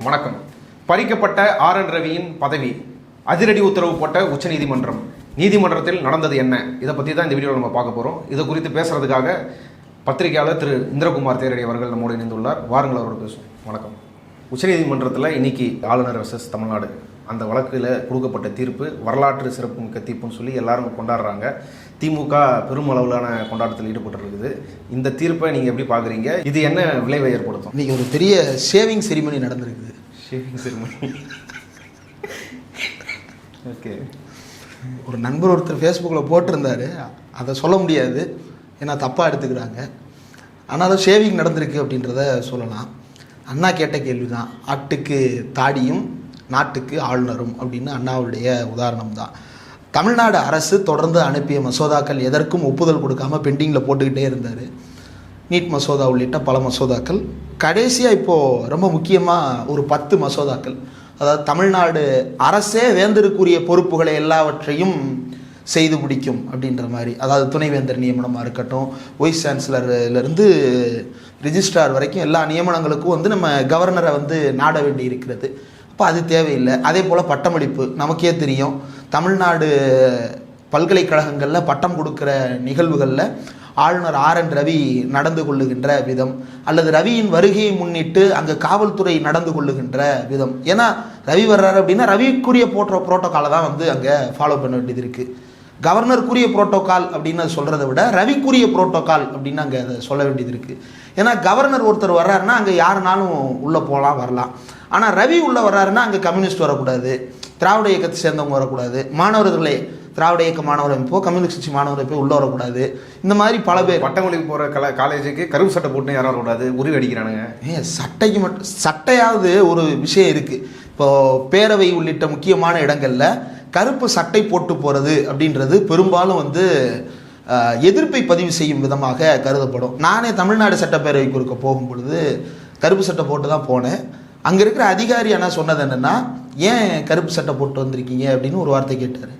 வணக்கம். பறிக்கப்பட்ட ஆர்.என். ரவியின் பதவி அதிரடி உத்தரவு போட்ட உச்சநீதிமன்றம். நீதிமன்றத்தில் நடந்தது என்ன? இதை பற்றி தான் இந்த வீடியோவில் நம்ம பார்க்க போகிறோம். இதை குறித்து பேசுகிறதுக்காக பத்திரிகையாளர் திரு இந்திரகுமார் தேரடி அவர்கள் நம்மோடு இணைந்துள்ளார். வாருங்கள், அவரோடு பேசுவோம். வணக்கம். உச்சநீதிமன்றத்தில் இன்னைக்கு ஆளுநர் வர்சஸ் தமிழ்நாடு அந்த வழக்கில் கொடுக்கப்பட்ட தீர்ப்பு வரலாற்று சிறப்புமிக்க தீர்ப்புன்னு சொல்லி எல்லாரும் கொண்டாடுறாங்க. திமுக பெரும் அளவிலான கொண்டாட்டத்தில் ஈடுபட்டுருக்குது. இந்த தீர்ப்பை நீங்கள் எப்படி பார்க்குறீங்க? இது என்ன விளைவை ஏற்படுத்தும்? இன்றைக்கி ஒரு பெரிய ஷேவிங் செரிமனி நடந்திருக்குது. Shaving ceremony. ஓகே. ஒரு நண்பர் ஒருத்தர் ஃபேஸ்புக்கில் போட்டிருந்தார். அதை சொல்ல முடியாது, ஏன்னா தப்பாக எடுத்துக்கிறாங்க. ஆனாலும் ஷேவிங் நடந்திருக்கு அப்படின்றத சொல்லலாம். அண்ணா கேட்ட கேள்வி தான், ஆட்டுக்கு தாடியும் நாட்டுக்கு ஆளுநரும் அப்படின்னு அண்ணாவுடைய உதாரணம் தான். தமிழ்நாடு அரசு தொடர்ந்து அனுப்பிய மசோதாக்கள் எதற்கும் ஒப்புதல் கொடுக்காமல் பெண்டிங்கில் போட்டுக்கிட்டே இருந்தார். நீட் மசோதா உள்ளிட்ட பல மசோதாக்கள். கடைசியாக இப்போது ரொம்ப முக்கியமாக ஒரு 10 மசோதாக்கள், அதாவது தமிழ்நாடு அரசே வேந்தருக்குரிய பொறுப்புகளை எல்லாவற்றையும் செய்து முடிக்கும் அப்படின்ற மாதிரி, அதாவது துணைவேந்தர் நியமனமாக இருக்கட்டும், வைஸ் சான்சலர்லேருந்து ரிஜிஸ்ட்ரார் வரைக்கும் எல்லா நியமனங்களுக்கும் வந்து நம்ம கவர்னரை வந்து நாட வேண்டி இருக்கிறது. அப்போ அது தேவையில்லை. அதே போல் பட்டமளிப்பு நமக்கே தெரியும். தமிழ்நாடு பல்கலைக்கழகங்களில் பட்டம் கொடுக்குற நிகழ்வுகளில் ஆளுநர் ஆர்.என். ரவி நடந்து கொள்ளுகின்ற விதம், அல்லது ரவியின் வருகையை முன்னிட்டு அங்கே காவல்துறை நடந்து கொள்ளுகின்ற விதம். ஏன்னா ரவி வர்றாரு அப்படின்னா ரவிக்குரிய புரோட்டோக்காலை தான் வந்து அங்கே ஃபாலோ பண்ண வேண்டியது இருக்குது. கவர்னருக்குரிய புரோட்டோக்கால் அப்படின்னு சொல்கிறத விட ரவிக்குரிய புரோட்டோக்கால் அப்படின்னு அங்கே அதை சொல்ல வேண்டியது இருக்குது. ஏன்னா கவர்னர் ஒருத்தர் வர்றாருன்னா அங்கே யாருனாலும் உள்ளே போகலாம் வரலாம். ஆனால் ரவி உள்ளே வர்றாருன்னா அங்கே கம்யூனிஸ்ட் வரக்கூடாது, திராவிட இயக்கத்தை சேர்ந்தவங்க வரக்கூடாது, மாணவர்களே திராவிட இயக்க மாணவர் அமைப்போ கம்யூனிஸ்ட் கட்சி மாணவர் அமைப்போ உள்ளே வரக்கூடாது. இந்த மாதிரி பல பேர் பட்டமளிப்பு போகிற காலேஜுக்கு கருப்பு சட்டை போட்டு யாரும் வரக்கூடாது, உருவி அடிக்கிறானுங்க. சட்டைக்கு மட்டும் சட்டையாவது ஒரு விஷயம் இருக்குது. இப்போது பேரவை உள்ளிட்ட முக்கியமான இடங்களில் கருப்பு சட்டை போட்டு போகிறது அப்படின்றது பெரும்பாலும் வந்து எதிர்ப்பை பதிவு செய்யும் விதமாக கருதப்படும். நானே தமிழ்நாடு சட்டப்பேரவைக்கு இருக்க போகும் பொழுது கருப்பு சட்டை போட்டு தான் போனேன். அங்கே இருக்கிற அதிகாரி ஆனால் சொன்னது என்னென்னா, ஏன் கருப்பு சட்டை போட்டு வந்திருக்கீங்க அப்படின்னு ஒரு வார்த்தை கேட்டார்.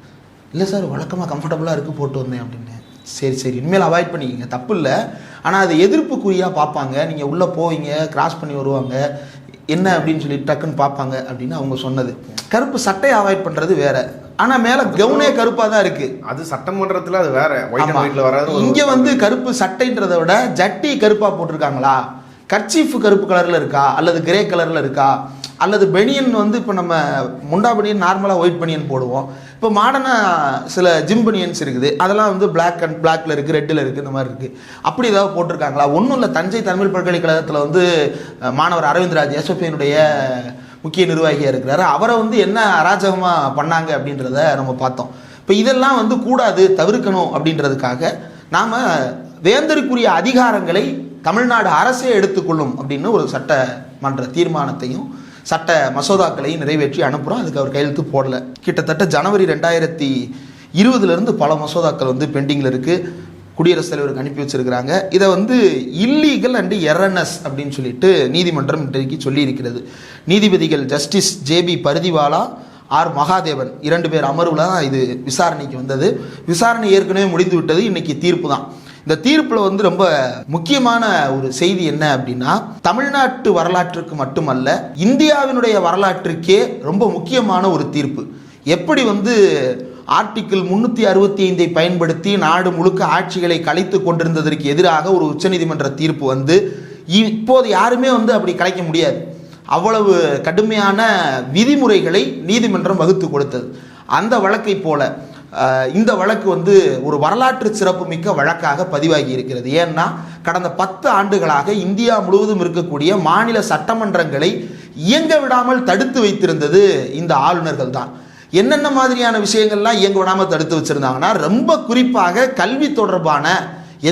இல்லை சார், வழக்கமாக கம்ஃபர்டபுளாக இருக்குது போட்டு வந்தேன் அப்படின்னு. சரி இனிமேல் அவாய்ட் பண்ணிக்கிங்க, தப்பு இல்லை. ஆனால் அது எதிர்ப்புக்குறியாக பார்ப்பாங்க. நீங்கள் உள்ளே போவீங்க, கிராஸ் பண்ணி வருவாங்க, என்ன அப்படின்னு சொல்லி டக்குன்னு பார்ப்பாங்க அப்படின்னு அவங்க சொன்னது. கருப்பு சட்டையை அவாய்ட் பண்ணுறது வேற, ஆனால் மேலே கவுனே கருப்பாக தான் இருக்குது. அது சட்டமன்றத்தில் அது வேற, ஒயிட் வீட்டில் வராது. இங்கே வந்து கருப்பு சட்டைன்றதை விட ஜட்டி கருப்பாக போட்டிருக்காங்களா, கர்ச்சீஃப் கருப்பு கலரில் இருக்கா, அல்லது கிரே கலரில் இருக்கா, அல்லது பெனியன் வந்து இப்போ நம்ம முண்டா பனியன் நார்மலாக ஒயிட் பனியன் போடுவோம். இப்போ மாடர்னாக சில ஜிம் பனியன்ஸ் இருக்குது, அதெல்லாம் வந்து பிளாக்ல இருக்குது, ரெட்டில் இருக்குது, இந்த மாதிரி இருக்குது. அப்படி ஏதாவது போட்டிருக்காங்களா? ஒன்றும் இல்லை. தஞ்சை தமிழ் பல்கலைக்கழகத்தில் வந்து மாணவர் அரவிந்த்ராஜ் எஸ்எஃப்ஐனுடைய முக்கிய நிர்வாகியாக இருக்கிறாரு. அவரை வந்து என்ன அராஜகமாக பண்ணாங்க அப்படின்றத நம்ம பார்த்தோம். இப்போ இதெல்லாம் வந்து கூடாது, தவிர்க்கணும் அப்படின்றதுக்காக நாம் வேந்தருக்குரிய அதிகாரங்களை தமிழ்நாடு அரசே எடுத்துக்கொள்ளும் அப்படின்னு ஒரு சட்டமன்ற தீர்மானத்தையும் சட்ட மசோதாக்களையும் நிறைவேற்றி அனுப்புகிறோம். அதுக்கு அவர் கையெழுத்து போடலை. கிட்டத்தட்ட ஜனவரி 2020 பல மசோதாக்கள் வந்து பெண்டிங்கில் இருக்குது. குடியரசுத் தலைவருக்கு அனுப்பி வச்சிருக்கிறாங்க. இதை வந்து இல்லீகல் அண்ட் எரனஸ் அப்படின்னு சொல்லிட்டு நீதிமன்றம் இன்றைக்கு சொல்லியிருக்கிறது. நீதிபதிகள் justice JB Pardiwala, R Mahadevan 2 பேர் அமர்வில் தான் இது விசாரணைக்கு வந்தது. விசாரணை ஏற்கனவே முடிந்து விட்டது. இன்னைக்கு தீர்ப்பு தான். இந்த தீர்ப்பில் வந்து ரொம்ப முக்கியமான ஒரு செய்தி என்ன அப்படின்னா, தமிழ்நாட்டு வரலாற்றுக்கு மட்டுமல்ல இந்தியாவினுடைய வரலாற்றுக்கே ரொம்ப முக்கியமான ஒரு தீர்ப்பு. எப்படி வந்து ஆர்டிக்கிள் 365 பயன்படுத்தி நாடு முழுக்க ஆட்சிகளை கலைத்து கொண்டிருந்ததற்கு எதிராக ஒரு உச்சநீதிமன்ற தீர்ப்பு வந்து இப்போது யாருமே வந்து அப்படி கலைக்க முடியாது. அவ்வளவு கடுமையான விதிமுறைகளை நீதிமன்றம் வகுத்து கொடுத்தது. அந்த வழக்கை போல இந்த வழக்கு வந்து ஒரு வரலாற்று சிறப்புமிக்க வழக்காக பதிவாகி இருக்கிறது. ஏன்னா கடந்த 10 ஆண்டுகளாக இந்தியா முழுவதும் இருக்கக்கூடிய மாநில சட்டமன்றங்களை இயங்க விடாமல் தடுத்து வைத்திருந்தது இந்த ஆளுநர்கள் தான். என்னென்ன மாதிரியான விஷயங்கள்லாம் இயங்க விடாமல் தடுத்து வச்சிருந்தாங்கன்னா, ரொம்ப குறிப்பாக கல்வி தொடர்பான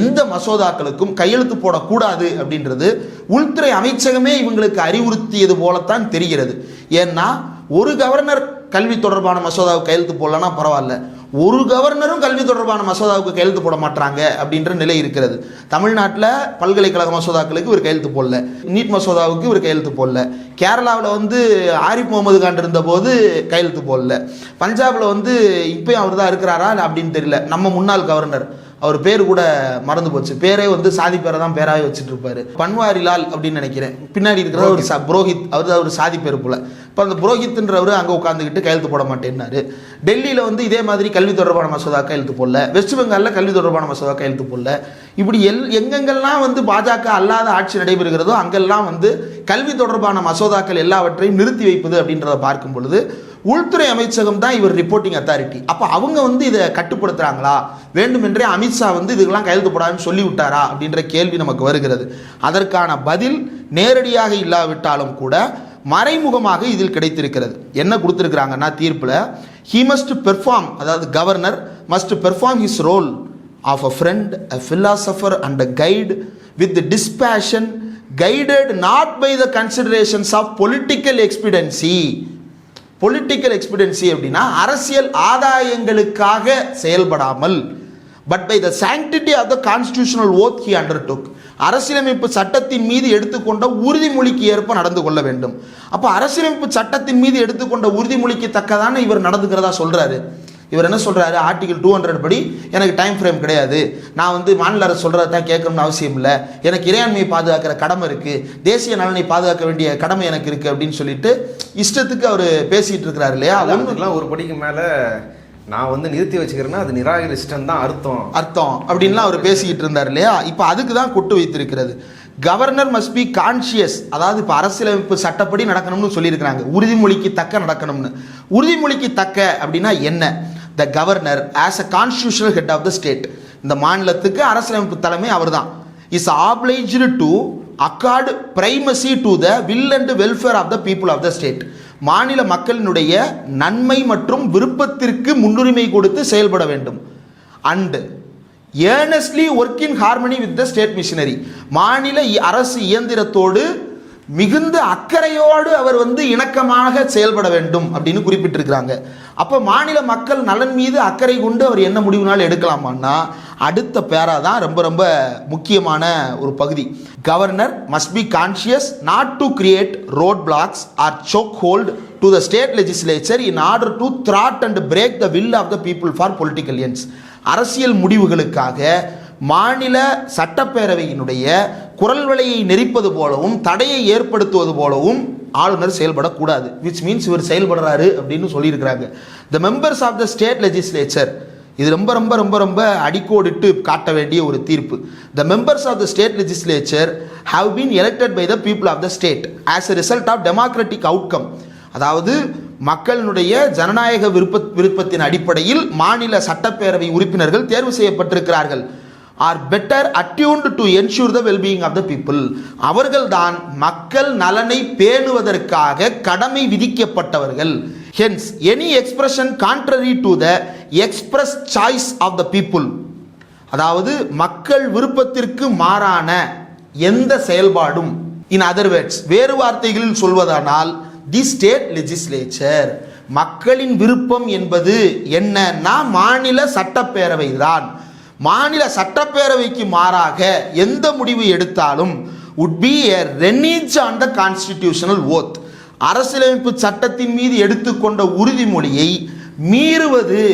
எந்த மசோதாக்களுக்கும் கையெழுத்து போடக்கூடாது அப்படின்றது உள்துறை அமைச்சகமே இவங்களுக்கு அறிவுறுத்தியது போலத்தான் தெரிகிறது. ஏன்னா ஒரு கவர்னர் கல்வி தொடர்பான மசோதாவுக்கு கையெழுத்து போடலன்னா பரவாயில்ல, ஒரு கவர்னரும் கல்வி தொடர்பான மசோதாவுக்கு கையெழுத்து போட மாட்டாங்க அப்படின்ற நிலை இருக்கிறது. தமிழ்நாட்டில் பல்கலைக்கழக மசோதாக்களுக்கு ஒரு கையெழுத்து போடல, நீட் மசோதாவுக்கு ஒரு கையெழுத்து போடல, கேரளாவில் வந்து ஆரிஃப் முகமது கான் இருந்தபோது கையெழுத்து போடல, பஞ்சாபில் வந்து இப்போயும் அவர் தான் இருக்கிறாரா அப்படின்னு தெரியல, நம்ம முன்னாள் கவர்னர் அவர் பேர் கூட மறந்து போச்சு, பேரே வந்து சாதி பேரை தான் பேராக வச்சுட்டு இருப்பாரு. பன்வாரிலால் அப்படின்னு நினைக்கிறேன், பின்னாடி இருக்கிற ஒரு புரோஹித், அவர் ஒரு சாதி பேர் போல. இப்போ அந்த புரோஹித்ன்றவர் அங்கே உட்காந்துக்கிட்டு கையெழுத்து போட மாட்டேன்னாரு. டெல்லியில் வந்து இதே மாதிரி கல்வி தொடர்பான மசோதா கையெழுத்து போடல, வெஸ்ட் பெங்காலில் கல்வி தொடர்பான மசோதா கையெழுத்து போடல. இப்படி எங்கெங்கெல்லாம் வந்து பாஜக அல்லாத ஆட்சி நடைபெறுகிறதோ அங்கெல்லாம் வந்து கல்வி தொடர்பான மசோதாக்கள் எல்லாவற்றையும் நிறுத்தி வைப்பது அப்படின்றத பார்க்கும் பொழுது உள்துறை அமைச்சகம் தான் இவர் ரிப்போர்ட்டிங் அத்தாரிட்டி. அப்போ அவங்க வந்து இதை கட்டுப்படுத்துறாங்களா, வேண்டுமென்றே அமித்ஷா வந்து இதுக்கெல்லாம் கையெழுத்து போடாதுன்னு சொல்லி விட்டாரா அப்படின்ற கேள்வி நமக்கு வருகிறது. அதற்கான பதில் நேரடியாக இல்லாவிட்டாலும் கூட மறைமுகமாக இதில் கிடைத்திருக்கிறது. என்ன கொடுத்திருக்கிறாங்கன்னா தீர்ப்பில், he must perform, அதாவது governor must perform his role of a friend, a philosopher and a guide with the dispassion, guided not by the considerations of political expediency. Political expediency அப்படின்னா அரசியல் ஆதாயங்களுக்காக செயல்படாமல், but by the sanctity of the constitutional oath he undertook, அரசியலமைப்பு சட்டத்தின் மீது எடுத்துக்கொண்ட உறுதிமொழிக்கு ஏற்ப நடந்து கொள்ள வேண்டும். அப்போ அரசியலமைப்பு சட்டத்தின் மீது எடுத்துக்கொண்ட உறுதிமொழிக்கு தக்கதான இவர் நடந்துக்கிறதா சொல்றாரு. இவர் என்ன சொல்றாரு, ஆர்டிகல் 200 படி எனக்கு டைம் ஃப்ரேம் கிடையாது, நான் வந்து மாநில அரசு சொல்றதை தான் கேட்கணும்னு அவசியம் இல்லை, எனக்கு இறையாண்மையை பாதுகாக்கிற கடமை இருக்கு, தேசிய நலனை பாதுகாக்க வேண்டிய கடமை எனக்கு இருக்கு அப்படின்னு சொல்லிட்டு இஷ்டத்துக்கு அவர் பேசிட்டு இருக்கிறாரு இல்லையா. அதெல்லாம் ஒரு படிக்கு மேல நான் வந்து நிறுத்தி வச்சுக்கிறேன்னா அது நிராகரிச்சிட்டன் தான் அர்த்தம் அப்படின்லாம் அவர் பேசிக்கிட்டு இருந்தார் இல்லையா. இப்போ அதுக்கு தான் கொட்டு வைத்திருக்கிறது. கவர்னர் மஸ்ட் பி கான்ஷியஸ், அதாவது இப்போ அரசியலமைப்பு சட்டப்படி நடக்கணும்னு சொல்லியிருக்கிறாங்க, உறுதிமொழிக்கு தக்க நடக்கணும்னு. உறுதிமொழிக்கு தக்க அப்படின்னா என்ன? The governor as a constitutional head of the state, இந்த மாநிலத்துக்கு அரசியலமைப்பு தலைமை அவர் தான், is obliged to accord primacy to the will and welfare of the people of the state, மாநில மக்களினுடைய நன்மை மற்றும் விருப்பத்திற்கு முன்னுரிமை கொடுத்து செயல்பட வேண்டும். And earnestly work in harmony with the state machinery, மாநில அரசு இயந்திரத்தோடு மிகுந்த அக்கறையோடு அவர் வந்து இணக்கமாக செயல்பட வேண்டும் அப்படின்னு குறிப்பிட்டிருக்கிறாங்க. அப்போ மாநில மக்கள் நலன் மீது அக்கறை கொண்டு அவர் என்ன முடிவுனாலும் எடுக்கலாமான்னா அடுத்த பேரா தான் ரொம்ப ரொம்ப முக்கியமான ஒரு பகுதி. Governor must be conscious not to create road blocks or choke hold to the state legislature in order to thwart and break the will of the people for political ends. அரசியல் முடிவுகளுக்காக மாநில சட்டப்பேரவையினுடைய குரல் வலையை நெரிப்பது போலவும் தடையை ஏற்படுத்துவது போலவும் ஆளுநர் செயல்படக்கூடாது. விச் மீன்ஸ் இவர் செயல்படுறாரு அப்படின்னு சொல்லியிருக்கிறாங்க. The members of the state legislature, இது ரொம்ப ரொம்ப ரொம்ப ரொம்ப அடிக்கோடிட்டு காட்ட வேண்டிய ஒரு தீர்ப்பு. The members of the state legislature have been elected by the people of the state as a result of democratic outcome, அதாவது மக்களினுடைய ஜனநாயக விருப்பத்தின் அடிப்படையில் மாநில சட்டப்பேரவை உறுப்பினர்கள் தேர்வு செய்யப்பட்டிருக்கிறார்கள். Are better attuned to ensure the well being of the people, அவர்கள்தான் மக்கள் நலனை பேணுவதற்காக கடமை விதிக்கப்பட்டவர்கள். Hence any expression contrary to the express choice of the people, அதாவது மக்கள் விருப்பத்திற்கு மாறான எந்த செயல்பாடும், இன் அதர் வேர்ட்ஸ், வேறு வார்த்தைகளில் சொல்வதானால் தி ஸ்டேட் லெஜிஸ்லேச்சர், மக்களின் விருப்பம் என்பது என்னன்னா மாநில சட்டப்பேரவை தான். மாநில சட்டப்பேரவைக்கு மாறாக எந்த முடிவு எடுத்தாலும் would be a renege on the constitutional oath, அரசியலமைப்பு சட்டத்தின் மீது எடுத்துக்கொண்ட உறுதிமொழியை மீறுவது,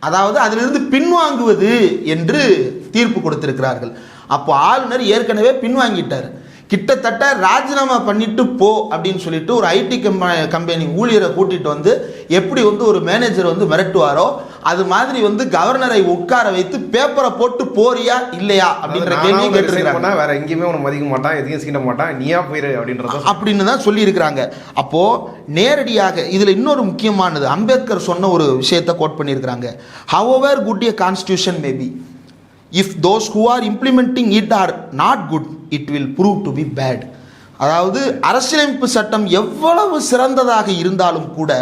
அதாவது அதிலிருந்து பின்வாங்குவது என்று தீர்ப்பு கொடுத்திருக்கிறார்கள். அப்போ ஆளுநர் ஏற்கனவே பின்வாங்கிட்டார். கிட்டத்தட்ட ராஜினாமா பண்ணிட்டு போ அப்படின்னு சொல்லிட்டு ஒரு ஐடி கம்பெனி ஊழியரை கூட்டிட்டு வந்து எப்படி வந்து ஒரு மேனேஜர் வந்து மிரட்டுவாரோ அது மாதிரி வந்து கவர்னரை உட்கார வைத்து பேப்பரை போட்டு போறியா இல்லையா அப்படின்ற கேள்வியை கேட்டிருக்காங்க. வேற எங்கேயுமே உன்னை மதிக்க மாட்டான், எதையும் சீண்ட மாட்டான், நீயா போயிரு அப்படின்றத அப்படின்னு தான் சொல்லி இருக்கிறாங்க. அப்போ நேரடியாக இதுல இன்னொரு முக்கியமானது, அம்பேத்கர் சொன்ன ஒரு விஷயத்தை கோட் பண்ணியிருக்கிறாங்க. however good a constitution may be, if those who are implementing it are not good, it will prove to be bad. அதாவது அரசியலமைப்பு சட்டம் எவ்வளவு சிறந்ததாக இருந்தாலும் கூட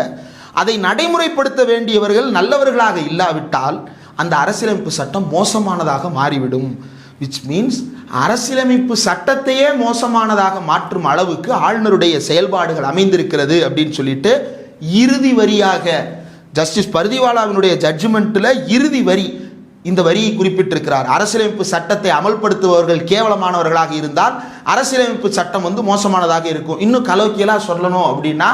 அதை நடைமுறைப்படுத்த வேண்டியவர்கள் நல்லவர்களாக இல்லாவிட்டால் அந்த அரசியலமைப்பு சட்டம் மோசமானதாக மாறிவிடும். விச் மீன்ஸ் அரசியலமைப்பு சட்டத்தையே மோசமானதாக மாற்றும் அளவுக்கு ஆளுநருடைய செயல்பாடுகள் அமைந்திருக்கிறது அப்படின்னு சொல்லிட்டு இறுதி வரியாக ஜஸ்டிஸ் பர்திவாலாவினுடைய ஜட்ஜ்மெண்ட்டில் இறுதி வரி இந்த வரியை குறிப்பிட்டிருக்கிறார். அரசியலமைப்பு சட்டத்தை அமல்படுத்துபவர்கள் கேவலமானவர்களாக இருந்தால் அரசியலமைப்பு சட்டம் வந்து மோசமானதாக இருக்கும். இன்னும் கலோக்கியலாக சொல்லணும் அப்படின்னா,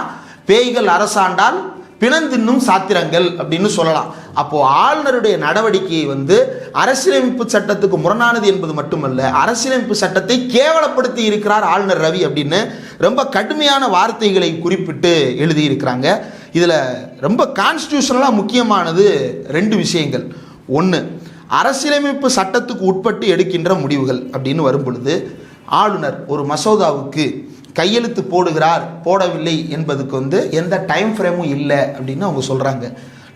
பேய்கள் அரசாண்டால் பிணந்தின்னும் சாத்திரங்கள் அப்படின்னு சொல்லலாம். அப்போ ஆளுநருடைய நடவடிக்கையை வந்து அரசியலமைப்பு சட்டத்துக்கு முரணானது என்பது மட்டுமல்ல, அரசியலமைப்பு சட்டத்தை கேவலப்படுத்தி இருக்கிறார் ஆளுநர் ரவி அப்படின்னு ரொம்ப கடுமையான வார்த்தைகளை குறிப்பிட்டு எழுதியிருக்கிறாங்க. இதில் ரொம்ப கான்ஸ்டியூஷனலாக முக்கியமானது 2 விஷயங்கள். ஒன்று, அரசியலமைப்பு சட்டத்துக்கு உட்பட்டு எடுக்கின்ற முடிவுகள் அப்படின்னு வரும் பொழுது ஆளுநர் ஒரு மசோதாவுக்கு கையெழுத்து போடுகிறார் போடவில்லை என்பதுக்கு வந்து எந்த டைம் ஃப்ரேமும் இல்லை அப்படின்னு அவங்க சொல்கிறாங்க.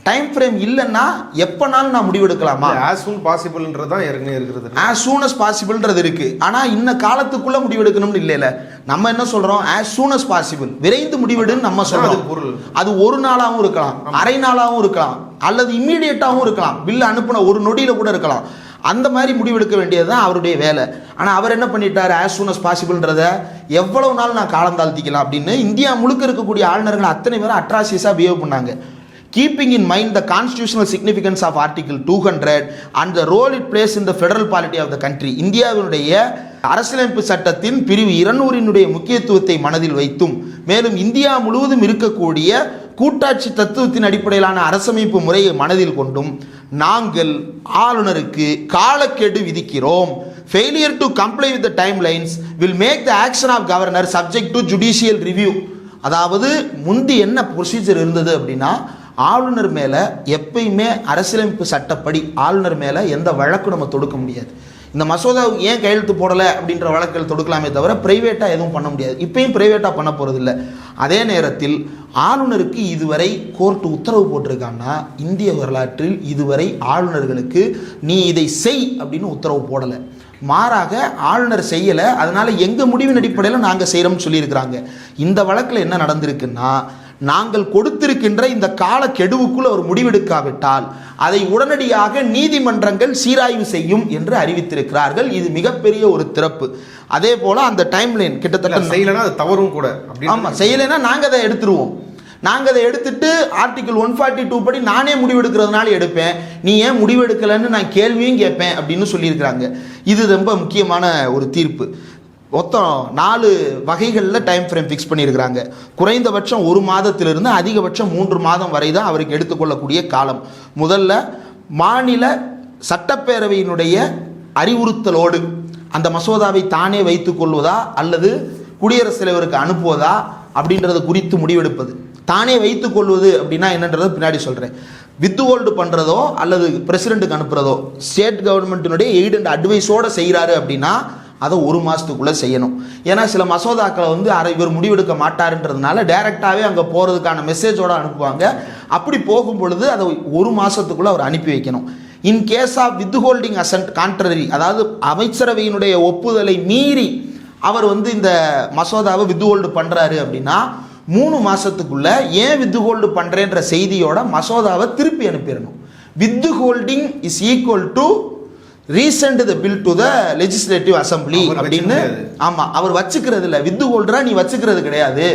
டைம் ஃப்ரேம் இல்லைன்னா எப்போனாலும் நான் முடிவெடுக்கலாமா? as soon possibleன்றது தான் ஏற்கனவே இருக்கிறது. as soon as possibleன்றது இருக்குது. ஆனால் இந்த காலத்துக்குள்ளே முடிவெடுக்கணும்னு இல்லைல்ல. நம்ம என்ன சொல்கிறோம்? as soon as possible, விரைந்து முடிவெடுன்னு நம்ம சொல்கிறோம். அது ஒரு நாளாகவும் இருக்கலாம், அரை நாளாகவும் இருக்கலாம், அல்லது இம்மீடியட்டாகவும் இருக்கலாம், பில் அனுப்பின ஒரு நொடியில் கூட இருக்கலாம். அந்த மாதிரி முடிவெடுக்க வேண்டியது தான் அவருடைய வேலை. ஆனால் அவர் என்ன பண்ணிட்டார்? as soon as possibleன்றதை எவ்வளவு நாள் நான் காலம் தாழ்த்திக்கலாம் அப்படின்னு இந்தியா முழுக்க இருக்கக்கூடிய ஆளுநர்கள் அத்தனை பேரும் அட்ராசியஸாக பிஹேவ் பண்ணாங்க. Keeping in mind the constitutional significance of Article 200 and the role it plays in the federal polity of the country, இந்தியாவினுடைய அரசியலமைப்பு சட்டத்தின் பிரிவு 200 முக்கியத்துவத்தை மனதில் வைத்தும், மேலும் இந்தியா முழுவதும் இருக்கக்கூடிய கூட்டாட்சி தத்துவத்தின் அடிப்படையிலான அரசமைப்பு முறையை மனதில் கொண்டும் நாங்கள் ஆளுநருக்கு காலக்கெடு விதிக்கிறோம். Failure to comply with the timelines will make the action of governor subject to judicial review. அதாவது முந்தி என்ன ப்ரொசீஜர் இருந்தது அப்படின்னா, ஆளுநர் மேலே எப்பயுமே அரசியலமைப்பு சட்டப்படி ஆளுநர் மேலே எந்த வழக்கும் நம்ம தொடுக்க முடியாது. இந்த மசோதாவுக்கு ஏன் கையெழுத்து போடலை அப்படின்ற வழக்குகள் தொடுக்கலாமே தவிர பிரைவேட்டாக எதுவும் பண்ண முடியாது. இப்பயும் பிரைவேட்டாக பண்ண போகிறதில்ல. அதே நேரத்தில் ஆளுநருக்கு இதுவரை கோர்ட்டு உத்தரவு போட்டிருக்காங்கன்னா இந்திய வரலாற்றில் இதுவரை ஆளுநர்களுக்கு நீ இதை செய் அப்படின்னு உத்தரவு போடலை. மாறாக ஆளுநர் செய்யலை, அதனால் எங்கள் முடிவின் அடிப்படையில் நாங்கள் செய்கிறோம்னு சொல்லியிருக்கிறாங்க. இந்த வழக்கில் என்ன நடந்திருக்குன்னா, நாங்கள் கொடுத்திருக்கின்ற இந்த கால கெடுவுக்குள் அவர் முடிவெடுக்காவிட்டால் அதை உடனடியாக நீதிமன்றங்கள் சீராய்வு செய்யும் என்று அறிவித்திருக்கிறார்கள். இது மிகப்பெரிய ஒரு திறப்பு. அதே போல அந்த டைம்லைன் கிட்டத்தட்ட செய்யலைன்னா அது தவறும் கூட. ஆமாம், செய்யலைன்னா நாங்கள் அதை எடுத்துருவோம். நாங்கள் அதை எடுத்துட்டு ஆர்டிகிள் 142 படி நானே முடிவெடுக்கிறதுனால எடுப்பேன், நீ ஏன் முடிவெடுக்கலைன்னு நான் கேள்வியும் கேட்பேன் அப்படின்னு சொல்லியிருக்கிறாங்க. இது ரொம்ப முக்கியமான ஒரு தீர்ப்பு. மொத்தம் 4 வகைகளில் டைம் ஃப்ரேம் ஃபிக்ஸ் பண்ணியிருக்கிறாங்க. குறைந்தபட்சம் 1 மாதத்திலிருந்து அதிகபட்சம் 3 மாதம் வரை தான் அவருக்கு எடுத்துக்கொள்ளக்கூடிய காலம். முதல்ல மாநில சட்டப்பேரவையினுடைய அறிவுறுத்தலோடு அந்த மசோதாவை தானே வைத்துக் கொள்வதா அல்லது குடியரசுத் தலைவருக்கு அனுப்புவதா அப்படின்றது குறித்து முடிவெடுப்பது. தானே வைத்துக் கொள்வது அப்படின்னா என்னன்றதை பின்னாடி சொல்கிறேன். வித்ஹோல்டு பண்ணுறதோ அல்லது பிரசிடெண்ட்டுக்கு அனுப்புகிறதோ ஸ்டேட் கவர்மெண்ட்டினுடைய எய்ட் அண்ட் அட்வைஸோடு செய்கிறாரு அப்படின்னா அதை 1 மாதத்துக்குள்ளே செய்யணும். ஏன்னா சில மசோதாக்களை வந்து இவர் முடிவெடுக்க மாட்டாருன்றதுனால டைரெக்டாகவே அங்கே போகிறதுக்கான மெசேஜோடு அனுப்புவாங்க. அப்படி போகும் பொழுது அதை 1 மாதத்துக்குள்ளே அவர் அனுப்பி வைக்கணும். In case of withholding assent contrary, அதாவது அமைச்சரவையினுடைய ஒப்புதலை மீறி அவர் வந்து இந்த மசோதாவை வித்ஹோல்டு பண்ணுறாரு அப்படின்னா 3 மாதத்துக்குள்ளே ஏன் வித்ஹோல்டு பண்ணுறேன்ற செய்தியோட மசோதாவை திருப்பி அனுப்பிடணும். Withholding is equal to resend the bill to the legislative assembly அப்படின்னு. ஆமாம், அவர் வச்சுக்கிறது இல்லை. வித்ஹோல்டரா நீ வச்சுக்கிறது கிடையாது.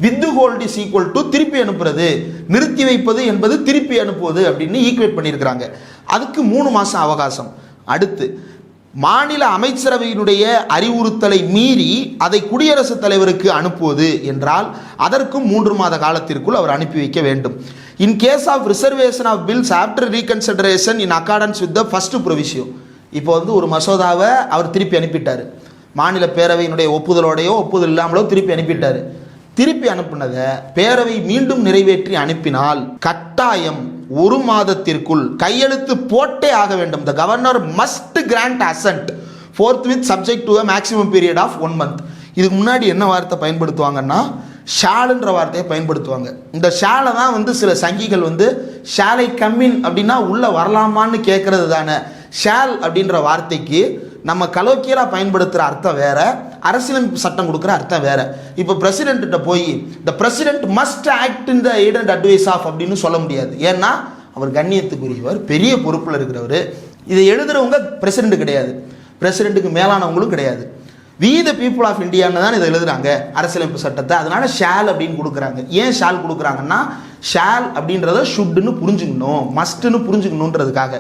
வித்ஹோல்ட் இஸ் ஈக்குவல் டு திருப்பி அனுப்புறது, நிறுத்தி வைப்பது என்பது திருப்பி அனுப்புவது அப்படின்னு ஈக்குவேட் பண்ணியிருக்கிறாங்க. அதுக்கு 3 மாதம் அவகாசம். அடுத்து மாநில அமைச்சரவையினுடைய அறிவுறுத்தலை மீறி அதை குடியரசுத் தலைவருக்கு அனுப்புவது என்றால் அதற்கும் 3 மாத காலத்திற்குள் அவர் அனுப்பி வைக்க வேண்டும். In case of reservation of bills after reconsideration in accordance with the first proviso. இப்போ வந்து ஒரு மசோதாவை அவர் திருப்பி அனுப்பிட்டார், மாநில பேரவையினுடைய ஒப்புதலோடையோ ஒப்புதல் இல்லாமலோ திருப்பி அனுப்பிட்டார். திருப்பி அனுப்பினதை பேரவை மீண்டும் நிறைவேற்றி அனுப்பினால் கட்டாயம் 1 மாதத்திற்குள் கையெழுத்து போட்டே ஆக வேண்டும். The governor must grant assent forthwith subject to a maximum period of 1 month. இதுக்கு முன்னாடி என்ன வார்த்தை பயன்படுத்துவாங்கன்னா ஷாலுன்ற வார்த்தையை பயன்படுத்துவாங்க. இந்த ஷாலை தான் வந்து சில சங்கிகள் வந்து ஷாலை கம்மின் அப்படின்னா உள்ளே வரலாமான்னு கேட்கறது தானே. ஷால் அப்படின்ற வார்த்தைக்கு நம்ம கலோக்கியலாக பயன்படுத்துகிற அர்த்தம் வேற, அரசியலமைப்பு சட்டம் கொடுக்குற அர்த்தம் வேற. இப்போ பிரசிடென்ட்ட போய் the president must act in the aid and advise of அப்படின்னு சொல்ல முடியாது. ஏன்னா அவர் கண்ணியத்துக்குரியவர், பெரிய பொறுப்பில் இருக்கிறவர். இதை எழுதுறவங்க பிரசிடென்ட் கிடையாது, பிரசிடென்ட்டுக்கு மேலானவங்களும் கிடையாது. வி த பீப்புள் ஆஃப் இந்தியான்னு தான் இதை எழுதுறாங்க அரசியலமைப்பு சட்டத்தை. அதனால ஷால் அப்படின்னு கொடுக்குறாங்க. ஏன் ஷால் கொடுக்குறாங்கன்னா ஷால் அப்படின்றத ஷுட்டுன்னு புரிஞ்சுக்கணும், மஸ்ட்டுன்னு புரிஞ்சுக்கணுன்றதுக்காக.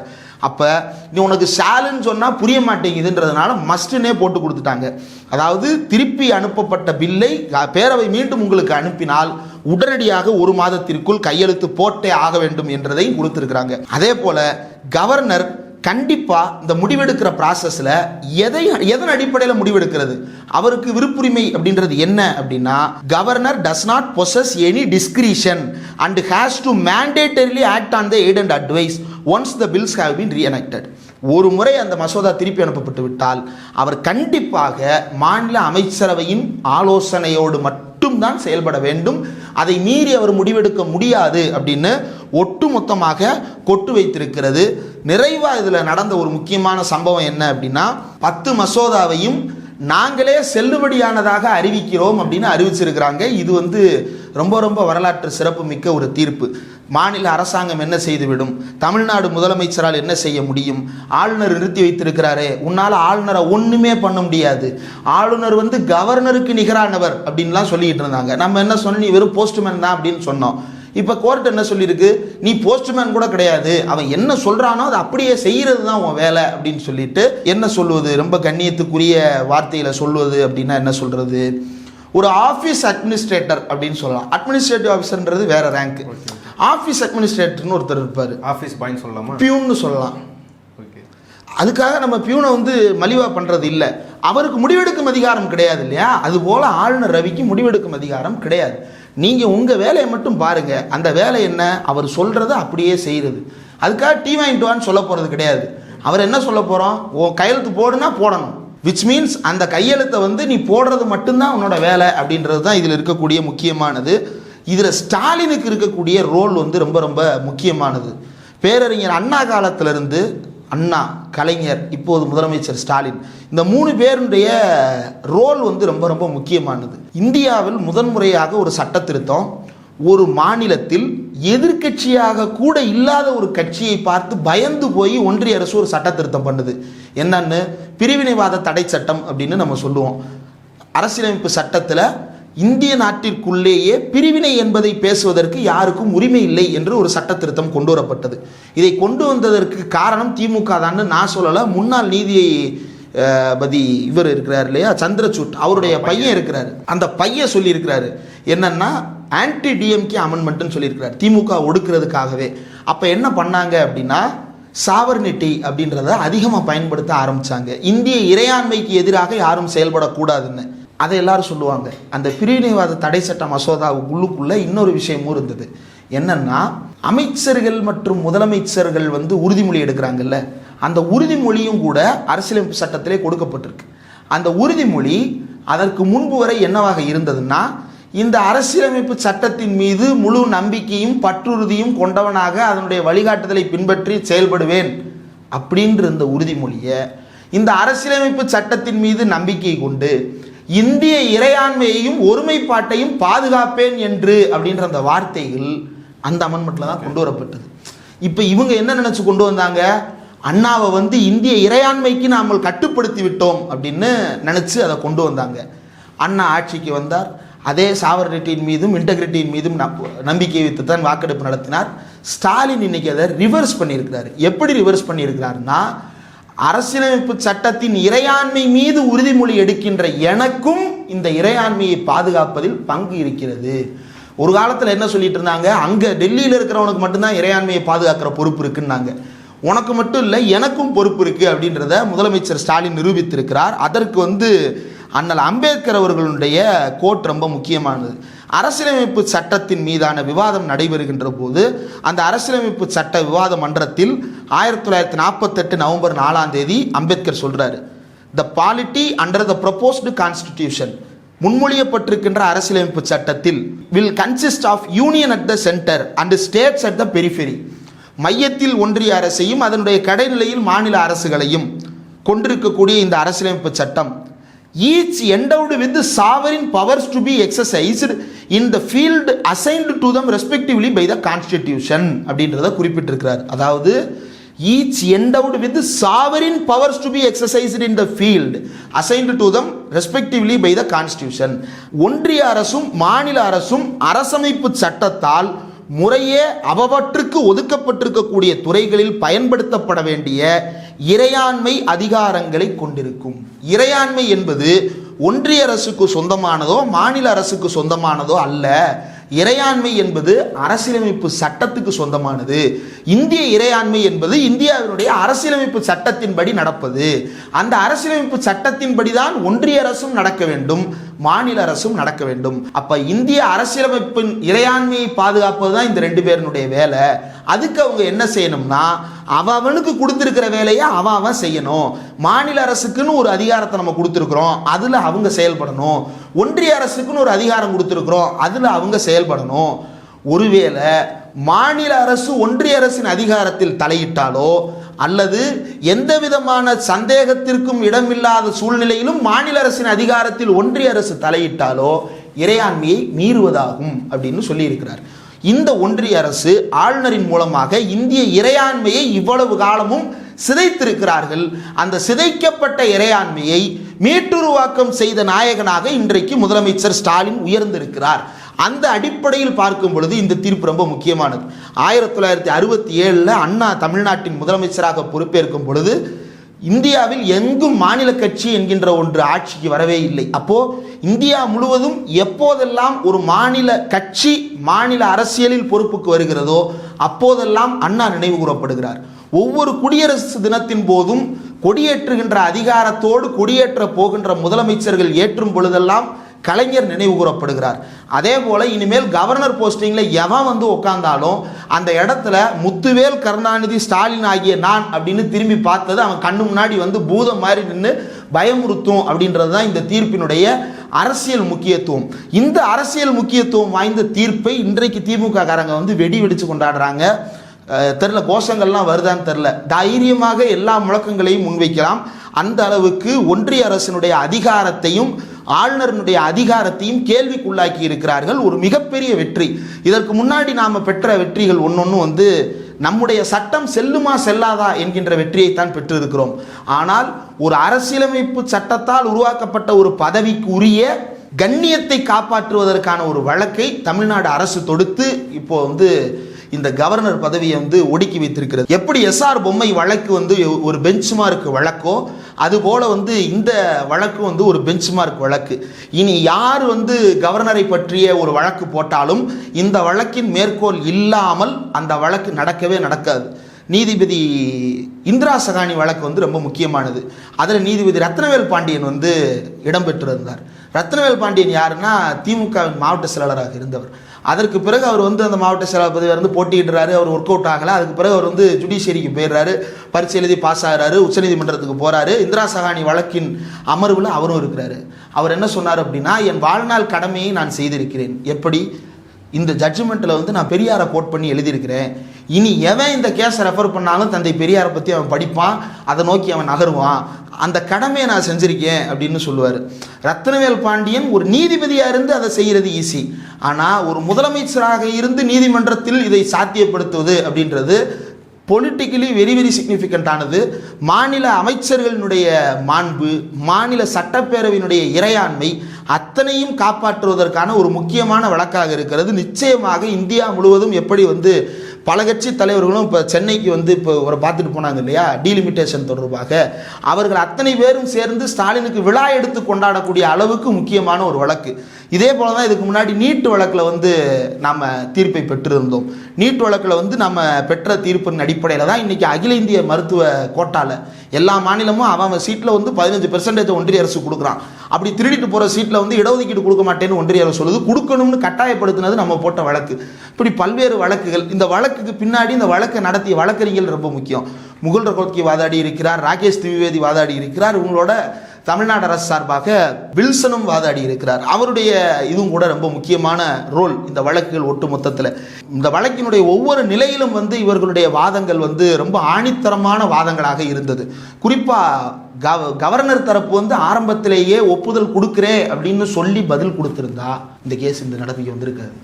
அப்போ நீ உனக்கு ஷாலுன்னு சொன்னால் புரிய மாட்டேங்குதுன்றதுனால மஸ்ட்டுன்னே போட்டு கொடுத்துட்டாங்க. அதாவது திருப்பி அனுப்பப்பட்ட பில்லை பேரவை மீண்டும் உங்களுக்கு அனுப்பினால் உடனடியாக 1 மாதத்திற்குள் கையெழுத்து போட்டே ஆக வேண்டும் என்றதையும் கொடுத்திருக்கிறாங்க. அதே போல கவர்னர் கண்டிப்பா இந்த முடிவெடுக்கிற ப்ராசஸ்ல எதன் அடிப்படையில் முடிவெடுக்கிறது, அவருக்கு விருப்புரிமை அப்படின்றது என்ன அப்படின்னா, governor does not possess any discretion and has to mandatorily act on the aid and advice once the bills have been reenacted. ஒரு முறை அந்த மசோதா திருப்பி அனுப்பப்பட்டு விட்டால் அவர் கண்டிப்பாக மாநில அமைச்சரவையின் ஆலோசனையோடு மட்டும்தான் செயல்பட வேண்டும். அதை மீறி அவர் முடிவெடுக்க முடியாது அப்படின்னு ஒட்டுமொத்தமாக கொட்டு வைத்திருக்கிறது. நிறைவாக இதில் நடந்த ஒரு முக்கியமான சம்பவம் என்ன அப்படின்னா, 10 மசோதாவையும் நாங்களே செல்லுபடியானதாக அறிவிக்கிறோம் அப்படின்னு அறிவிச்சிருக்கிறாங்க. இது ரொம்ப ரொம்ப வரலாற்று சிறப்பு மிக்க ஒரு தீர்ப்பு. மாநில அரசாங்கம் என்ன செய்துவிடும், தமிழ்நாடு முதலமைச்சரால் என்ன செய்ய முடியும், ஆளுநர் நிறுத்தி வைத்திருக்கிறாரே, உன்னால் ஆளுநரை ஒன்றுமே பண்ண முடியாது, ஆளுநர் கவர்னருக்கு நிகரானவர் அப்படின்லாம் சொல்லிட்டு இருந்தாங்க. நம்ம என்ன சொன்னோம், நீ வெறும் போஸ்ட்மேன் தான் அப்படின்னு சொன்னோம். இப்போ கோர்ட் என்ன சொல்லியிருக்கு, நீ போஸ்ட்மேன் கூட கிடையாது, அவன் என்ன சொல்கிறானோ அதை அப்படியே செய்கிறது தான் உன் வேலை அப்படின்னு சொல்லிட்டு என்ன சொல்லுவது, ரொம்ப கண்ணியத்துக்குரிய வார்த்தையில் சொல்லுவது அப்படின்னா என்ன சொல்கிறது, ஒரு ஆஃபீஸ் அட்மினிஸ்ட்ரேட்டர் அப்படின்னு சொல்லலாம். அட்மினிஸ்ட்ரேட்டிவ் ஆஃபீஸர்ன்றது வேற ரேங்க். ஆஃபீஸ் அட்மினிஸ்ட்ரேட்டர்னு ஒருத்தர் இருப்பார், ஆஃபீஸ் பாயிண்ட் சொல்லலாமா, பியூன்னு சொல்லலாம். அதுக்காக நம்ம பியூனை மலிவா பண்ணுறது இல்லை, அவருக்கு முடிவெடுக்கும் அதிகாரம் கிடையாது இல்லையா. அதுபோல் ஆளுநர் ரவிக்கு முடிவெடுக்கும் அதிகாரம் கிடையாது. நீங்கள் உங்கள் வேலையை மட்டும் பாருங்கள். அந்த வேலை என்ன, அவர் சொல்கிறத அப்படியே செய்கிறது. அதுக்காக டீ வாங்கிட்டு வான்னு சொல்ல போகிறது கிடையாது. அவர் என்ன சொல்ல போகிறோம், உன் கையெழுத்து போடுனா போடணும், விச் மீன்ஸ் அந்த கையெழுத்தை நீ போடுறது மட்டும்தான் உன்னோட வேலை அப்படின்றது தான் இதில் இருக்கக்கூடிய முக்கியமானது. இதில் ஸ்டாலினுக்கு இருக்கக்கூடிய ரோல் ரொம்ப ரொம்ப முக்கியமானது. பேரறிஞர் அண்ணா காலத்திலிருந்து அண்ணா, கலைஞர், இப்போது முதலமைச்சர் ஸ்டாலின், இந்த 3 பேருடைய ரோல் ரொம்ப ரொம்ப முக்கியமானது. இந்தியாவில் முதன்முறையாக ஒரு சட்ட திருத்தம் ஒரு மாநிலத்தில் எதிர்கட்சியாக கூட இல்லாத ஒரு கட்சியை பார்த்து பயந்து போய் ஒன்றிய அரசு ஒரு சட்ட திருத்தம் பண்ணுது. என்னன்னு, பிரிவினைவாத தடை சட்டம் அப்படின்னு நம்ம சொல்லுவோம். அரசியலமைப்பு சட்டத்தில் இந்திய நாட்டிற்குள்ளேயே பிரிவினை என்பதை பேசுவதற்கு யாருக்கும் உரிமை இல்லை என்று ஒரு சட்ட திருத்தம் கொண்டு வரப்பட்டது. இதை கொண்டு வந்ததற்கு காரணம் திமுக தான் நான் சொல்லலை, முன்னாள் நீதிபதி இவர் இருக்கிறார் இல்லையா, சந்திரசூட், அவருடைய பையன் இருக்கிறாரு. அந்த பையன் சொல்லியிருக்கிறாரு என்னன்னா, ஆன்டி டிஎம்கே அமெண்ட்மெண்ட்னு சொல்லியிருக்கிறார், திமுக ஒடுக்கிறதுக்காகவே. அப்போ என்ன பண்ணாங்க அப்படின்னா, சாவர்னிட்டி அப்படின்றத அதிகமாக பயன்படுத்த ஆரம்பித்தாங்க. இந்திய இறையாண்மைக்கு எதிராக யாரும் செயல்படக்கூடாதுன்னு அதை எல்லாரும் சொல்லுவாங்க. அந்த பிரிவினைவாத தடை சட்ட மசோதா உள்ளுக்குள்ள இன்னொரு விஷயமும் இருந்தது. என்னன்னா, அமைச்சர்கள் மற்றும் முதலமைச்சர்கள் உறுதிமொழி எடுக்கிறாங்கல்ல, அந்த உறுதிமொழியும் கூட அரசியலமைப்பு சட்டத்திலே கொடுக்கப்பட்டிருக்கு. அந்த உறுதிமொழி அதற்கு முன்பு வரை என்னவாக இருந்ததுன்னா, இந்த அரசியலமைப்பு சட்டத்தின் மீது முழு நம்பிக்கையும் பற்றுறுதியும் கொண்டவனாக அதனுடைய வழிகாட்டுதலை பின்பற்றி செயல்படுவேன் அப்படின்ற இந்த உறுதிமொழியை இந்த அரசியலமைப்பு சட்டத்தின் மீது நம்பிக்கை கொண்டு இந்திய இறையாண்மையையும் ஒருமைப்பாட்டையும் பாதுகாப்பேன் என்று அப்படின்ற அந்த வார்த்தைகள் அந்த அமெண்ட்மெண்ட்ல தான் கொண்டு வரப்பட்டது. இப்போ இவங்க என்ன நினைச்சு கொண்டு வந்தாங்க, அண்ணாவை இந்திய இறையாண்மைக்கு நாம் கட்டுப்படுத்தி விட்டோம் அப்படின்னு நினைச்சு அதை கொண்டு வந்தாங்க. அண்ணா ஆட்சிக்கு வந்தார், அதே சாவர்னிட்டியின் மீதும் இன்டெகிரிட்டியின் மீதும் நம்பிக்கை வைத்து தான் வாக்கெடுப்பு நடத்தினார். ஸ்டாலின் இன்னைக்கு அதை ரிவர்ஸ் பண்ணியிருக்கிறார். எப்படி ரிவர்ஸ் பண்ணியிருக்கிறாருன்னா, அரசியலமைப்பு சட்டத்தின் இறையாண்மை மீது உறுதிமொழி எடுக்கின்ற எனக்கும் இந்த இறையாண்மையை பாதுகாப்பதில் பங்கு இருக்கிறது. ஒரு காலத்தில் என்ன சொல்லிட்டு இருந்தாங்க, அங்கே டெல்லியில் இருக்கிறவனுக்கு மட்டும்தான் இறையாண்மையை பாதுகாக்கிற பொறுப்பு இருக்குன்னாங்க. உனக்கு மட்டும் இல்லை, எனக்கும் பொறுப்பு இருக்குது அப்படின்றத முதலமைச்சர் ஸ்டாலின் நிரூபித்திருக்கிறார். அதற்கு அண்ணல் அம்பேத்கர் அவர்களுடைய கோட் ரொம்ப முக்கியமானது. அரசியலமைப்பு சட்டத்தின் மீதான விவாதம் நடைபெறுகின்ற போது அந்த அரசியலமைப்பு சட்ட விவாத மன்றத்தில் 1948 நவம்பர் 4 அம்பேத்கர் சொல்றாரு, the polity under the proposed constitution, முன்மொழியப்பட்டிருக்கின்ற அரசியலமைப்பு சட்டத்தில் will consist of union at the centre and states at the periphery, மையத்தில் ஒன்றிய அரசையும் அதனுடைய கடைநிலையில் மாநில அரசுகளையும் கொண்டிருக்கக்கூடிய இந்த அரசியலமைப்பு சட்டம் each endowed with sovereign powers to be exercised in the field assigned to them respectively by the constitution அப்படின்றத குறிப்பிட்டிருக்கிறார். அதாவது each endowed with sovereign powers to be exercised in the field assigned to them respectively by the constitution. ஒன்றிய அரசும் மாநில அரசும் அரசமைப்பு சட்டத்தால் முறையே அவற்றுக்கு ஒதுக்கப்பட்டிருக்கக்கூடிய துறைகளில் பயன்படுத்தப்பட வேண்டிய இறையாண்மை அதிகாரங்களை கொண்டிருக்கும். இறையாண்மை என்பது ஒன்றிய அரசுக்கு சொந்தமானதோ மாநில அரசுக்கு சொந்தமானதோ அல்ல. இறையாண்மை என்பது அரசியலமைப்பு சட்டத்துக்கு சொந்தமானது. இந்திய இறையாண்மை என்பது இந்தியாவினுடைய அரசியலமைப்பு சட்டத்தின்படி நடப்பது. அந்த அரசியலமைப்பு சட்டத்தின்படி தான் ஒன்றிய அரசும் நடக்க வேண்டும், மாநில அரசும் நடக்க வேண்டும். அப்ப இந்திய அரசியலமைப்பின் இறையாண்மையை பாதுகாப்பது தான் இந்த ரெண்டு பேருடைய வேலை. அதுக்கு அவங்க என்ன செய்யணும்னா, அவனுக்கு கொடுத்திருக்கிற வேலையை அவன் செய்யணும். மாநில அரசுக்குன்னு ஒரு அதிகாரத்தை நம்ம கொடுத்துருக்குறோம், அதுல அவங்க செயல்படணும். ஒன்றிய அரசுக்குன்னு ஒரு அதிகாரம் கொடுத்துருக்குறோம், அதுல அவங்க செயல்படணும். ஒருவேளை மாநில அரசு ஒன்றிய அரசின் அதிகாரத்தில் தலையிட்டாலோ அல்லது எந்த விதமான சந்தேகத்திற்கும் இடமில்லாத சூழ்நிலையிலும் மாநில அரசின் அதிகாரத்தில் ஒன்றிய அரசு தலையிட்டாலோ இறையாண்மையை மீறுவதாகும் அப்படின்னு சொல்லியிருக்கிறார். இந்த ஒன்றிய அரசு ஆளுநரின் மூலமாக இந்திய இறையாண்மையை இவ்வளவு காலமும் சிதைத்திருக்கிறார்கள். அந்த சிதைக்கப்பட்ட இறையாண்மையை மீட்டுருவாக்கம் செய்த நாயகனாக இன்றைக்கு முதலமைச்சர் ஸ்டாலின் உயர்ந்திருக்கிறார். அந்த அடிப்படையில் பார்க்கும் பொழுது இந்த தீர்ப்பு ரொம்ப முக்கியமானது. 1967 அண்ணா தமிழ்நாட்டின் முதலமைச்சராக பொறுப்பேற்கும் பொழுது இந்தியாவில் எங்கும் மாநில கட்சி என்கின்ற ஒன்று ஆட்சிக்கு வரவே இல்லை. அப்போ இந்தியா முழுவதும் எப்போதெல்லாம் ஒரு மாநில கட்சி மாநில அரசியலில் பொறுப்புக்கு வருகிறதோ அப்போதெல்லாம் அண்ணா நினைவு கூறப்படுகிறார். ஒவ்வொரு குடியரசு தினத்தின் போதும் கொடியேற்றுகின்ற அதிகாரத்தோடு கொடியேற்ற போகின்ற முதலமைச்சர்கள் ஏற்றும் பொழுதெல்லாம் கலைஞர் நினைவு கூறப்படுகிறார். அதே போல இனிமேல் கவர்னர் போஸ்டிங்ல எவன் வந்து உட்கார்ந்தாலும் அந்த இடத்துல முத்துவேல் கருணாநிதி ஸ்டாலின் ஆகிய நான் அப்படின்னு திரும்பி பார்த்தது அவன் கண்ணு முன்னாடி வந்து பூதம் மாதிரி நின்று பயமுறுத்தும் அப்படின்றது தான் இந்த தீர்ப்பினுடைய அரசியல் முக்கியத்துவம். இந்த அரசியல் முக்கியத்துவம் வாய்ந்த தீர்ப்பை இன்றைக்கு திமுக காரங்க வந்து வெடி வெடிச்சு கொண்டாடுறாங்க. தெரில, கோஷங்கள்லாம் வருதான்னு தெரில. தைரியமாக எல்லா முழக்கங்களையும் முன்வைக்கலாம். அந்த அளவுக்கு ஒன்றிய அரசினுடைய அதிகாரத்தையும் ஆளுநருடைய அதிகாரத்தையும் கேள்விக்குள்ளாக்கி இருக்கிறார்கள். ஒரு மிகப்பெரிய வெற்றி. இதற்கு முன்னாடி நாம் பெற்ற வெற்றிகள் ஒன்னொன்னு வந்து நம்முடைய சட்டம் செல்லுமா செல்லாதா என்கின்ற வெற்றியைத்தான் பெற்றிருக்கிறோம். ஆனால் ஒரு அரசியலமைப்பு சட்டத்தால் உருவாக்கப்பட்ட ஒரு பதவிக்கு உரிய கண்ணியத்தை காப்பாற்றுவதற்கான ஒரு வழக்கை தமிழ்நாடு அரசு தொடுத்து இப்போ வந்து இந்த கவர்னர் பதவியை வந்து ஒடுக்கி வைத்திருக்கிறது. எப்படி எஸ்ஆர் பொம்மை வழக்கு வந்து ஒரு பெஞ்ச்மார்க் வழக்கோ அதுபோல வந்து இந்த வழக்கு வந்து ஒரு பெஞ்ச்மார்க் வழக்கு. இனி யார் வந்து கவர்னரை பற்றிய ஒரு வழக்கு போட்டாலும் இந்த வழக்கின் மேற்கோள் இல்லாமல் அந்த வழக்கு நடக்கவே நடக்காது. நீதிபதி இந்திரா சகானி வழக்கு வந்து ரொம்ப முக்கியமானது. அதில் நீதிபதி ரத்னவேல் பாண்டியன் வந்து இடம்பெற்றிருந்தார். ரத்னவேல் பாண்டியன் யாருன்னா திமுகவின் மாவட்ட செயலாளராக இருந்தவர். அதற்கு பிறகு அவர் வந்து அந்த மாவட்ட செயலாளர் பதவியை வந்து போட்டியிடுறாரு. அவர் ஒர்க் அவுட் ஆகலை. அதுக்கு பிறகு அவர் வந்து ஜுடிஷியரிக்கு போயிடுறாரு, பரீட்சை எழுதி பாஸ் ஆகிறாரு, உச்சநீதிமன்றத்துக்கு போகிறாரு. இந்திரா சகானி வழக்கின் அமர்வில் அவரும் இருக்கிறாரு. அவர் என்ன சொன்னார் அப்படின்னா, என் வாழ்நாள் கடமையை நான் செய்திருக்கிறேன். எப்படி? இந்த ஜட்ஜ்மெண்ட்டில் வந்து நான் பெரியாரை கோட் பண்ணி எழுதியிருக்கிறேன். இனி எவன் இந்த கேஸை ரெஃபர் பண்ணாலும் தந்தை பெரியாரை பற்றி அவன் படிப்பான், அதை நோக்கி அவன் நகருவான். அந்த கடமையை நான் செஞ்சுருக்கேன் அப்படின்னு சொல்லுவார். ரத்னவேல் பாண்டியன் ஒரு நீதிபதியாக இருந்து அதை செய்கிறது ஈஸி. ஆனால் ஒரு முதலமைச்சராக இருந்து நீதிமன்றத்தில் இதை சாத்தியப்படுத்துவது அப்படின்றது பொலிட்டிக்கலி வெரி வெரி சிக்னிஃபிகண்ட் ஆனது. மாநில அமைச்சர்களினுடைய மாண்பு, மாநில சட்டப்பேரவையினுடைய இறையாண்மை அத்தனையும் காப்பாற்றுவதற்கான ஒரு முக்கியமான வழக்காக இருக்கிறது. நிச்சயமாக இந்தியா முழுவதும் எப்படி வந்து பல கட்சி தலைவர்களும் இப்போ சென்னைக்கு வந்து இப்போ ஒரு பார்த்துட்டு போனாங்க இல்லையா, டீலிமிட்டேஷன் தொடர்பாக, அவர்கள் அத்தனை பேரும் சேர்ந்து ஸ்டாலினுக்கு விழா எடுத்து கொண்டாடக்கூடிய அளவுக்கு முக்கியமான ஒரு வழக்கு. இதே போல தான் இதுக்கு முன்னாடி நீட் வழக்கில் வந்து நாம் தீர்ப்பை பெற்றிருந்தோம். நீட் வழக்கில் வந்து நம்ம பெற்ற தீர்ப்பின் அடிப்படையில் தான் இன்றைக்கி அகில இந்திய மருத்துவ கோட்டாவில் எல்லா மாநிலமும் அவன் சீட்டில் வந்து 15% ஒன்றிய அரசு கொடுக்குறான். அப்படி திருடிட்டு போகிற சீட்டில் வந்து இடஒதுக்கீடு கொடுக்க மாட்டேன்னு ஒன்றிய அரசு சொல்லுது. கொடுக்கணும்னு கட்டாயப்படுத்தினது நம்ம போட்ட வழக்கு. இப்படி பல்வேறு வழக்குகள். இந்த வழக்குக்கு பின்னாடி இந்த வழக்கை நடத்திய வழக்கறிஞர்கள் ரொம்ப முக்கியம். முகுல் ரோஹத்கி வாதாடி இருக்கிறார், ராகேஷ் திவிவேதி வாதாடி இருக்கிறார், இவங்களோட தமிழ்நாடு அரசு சார்பாக வில்சனும் வாதாடி இருக்கிறார். அவருடைய இதுவும் கூட ரொம்ப முக்கியமான ரோல் இந்த வழக்குகள் ஒட்டு மொத்தத்தில். இந்த வழக்கினுடைய ஒவ்வொரு நிலையிலும் வந்து இவர்களுடைய வாதங்கள் வந்து ரொம்ப ஆணித்தரமான வாதங்களாக இருந்தது. குறிப்பாக கவர்னர் தரப்பு வந்து ஆரம்பத்திலேயே ஒப்புதல் கொடுக்குறேன் அப்படின்னு சொல்லி பதில் கொடுத்துருந்தா இந்த கேஸ் இந்த நடவடிக்கை வந்திருக்காது.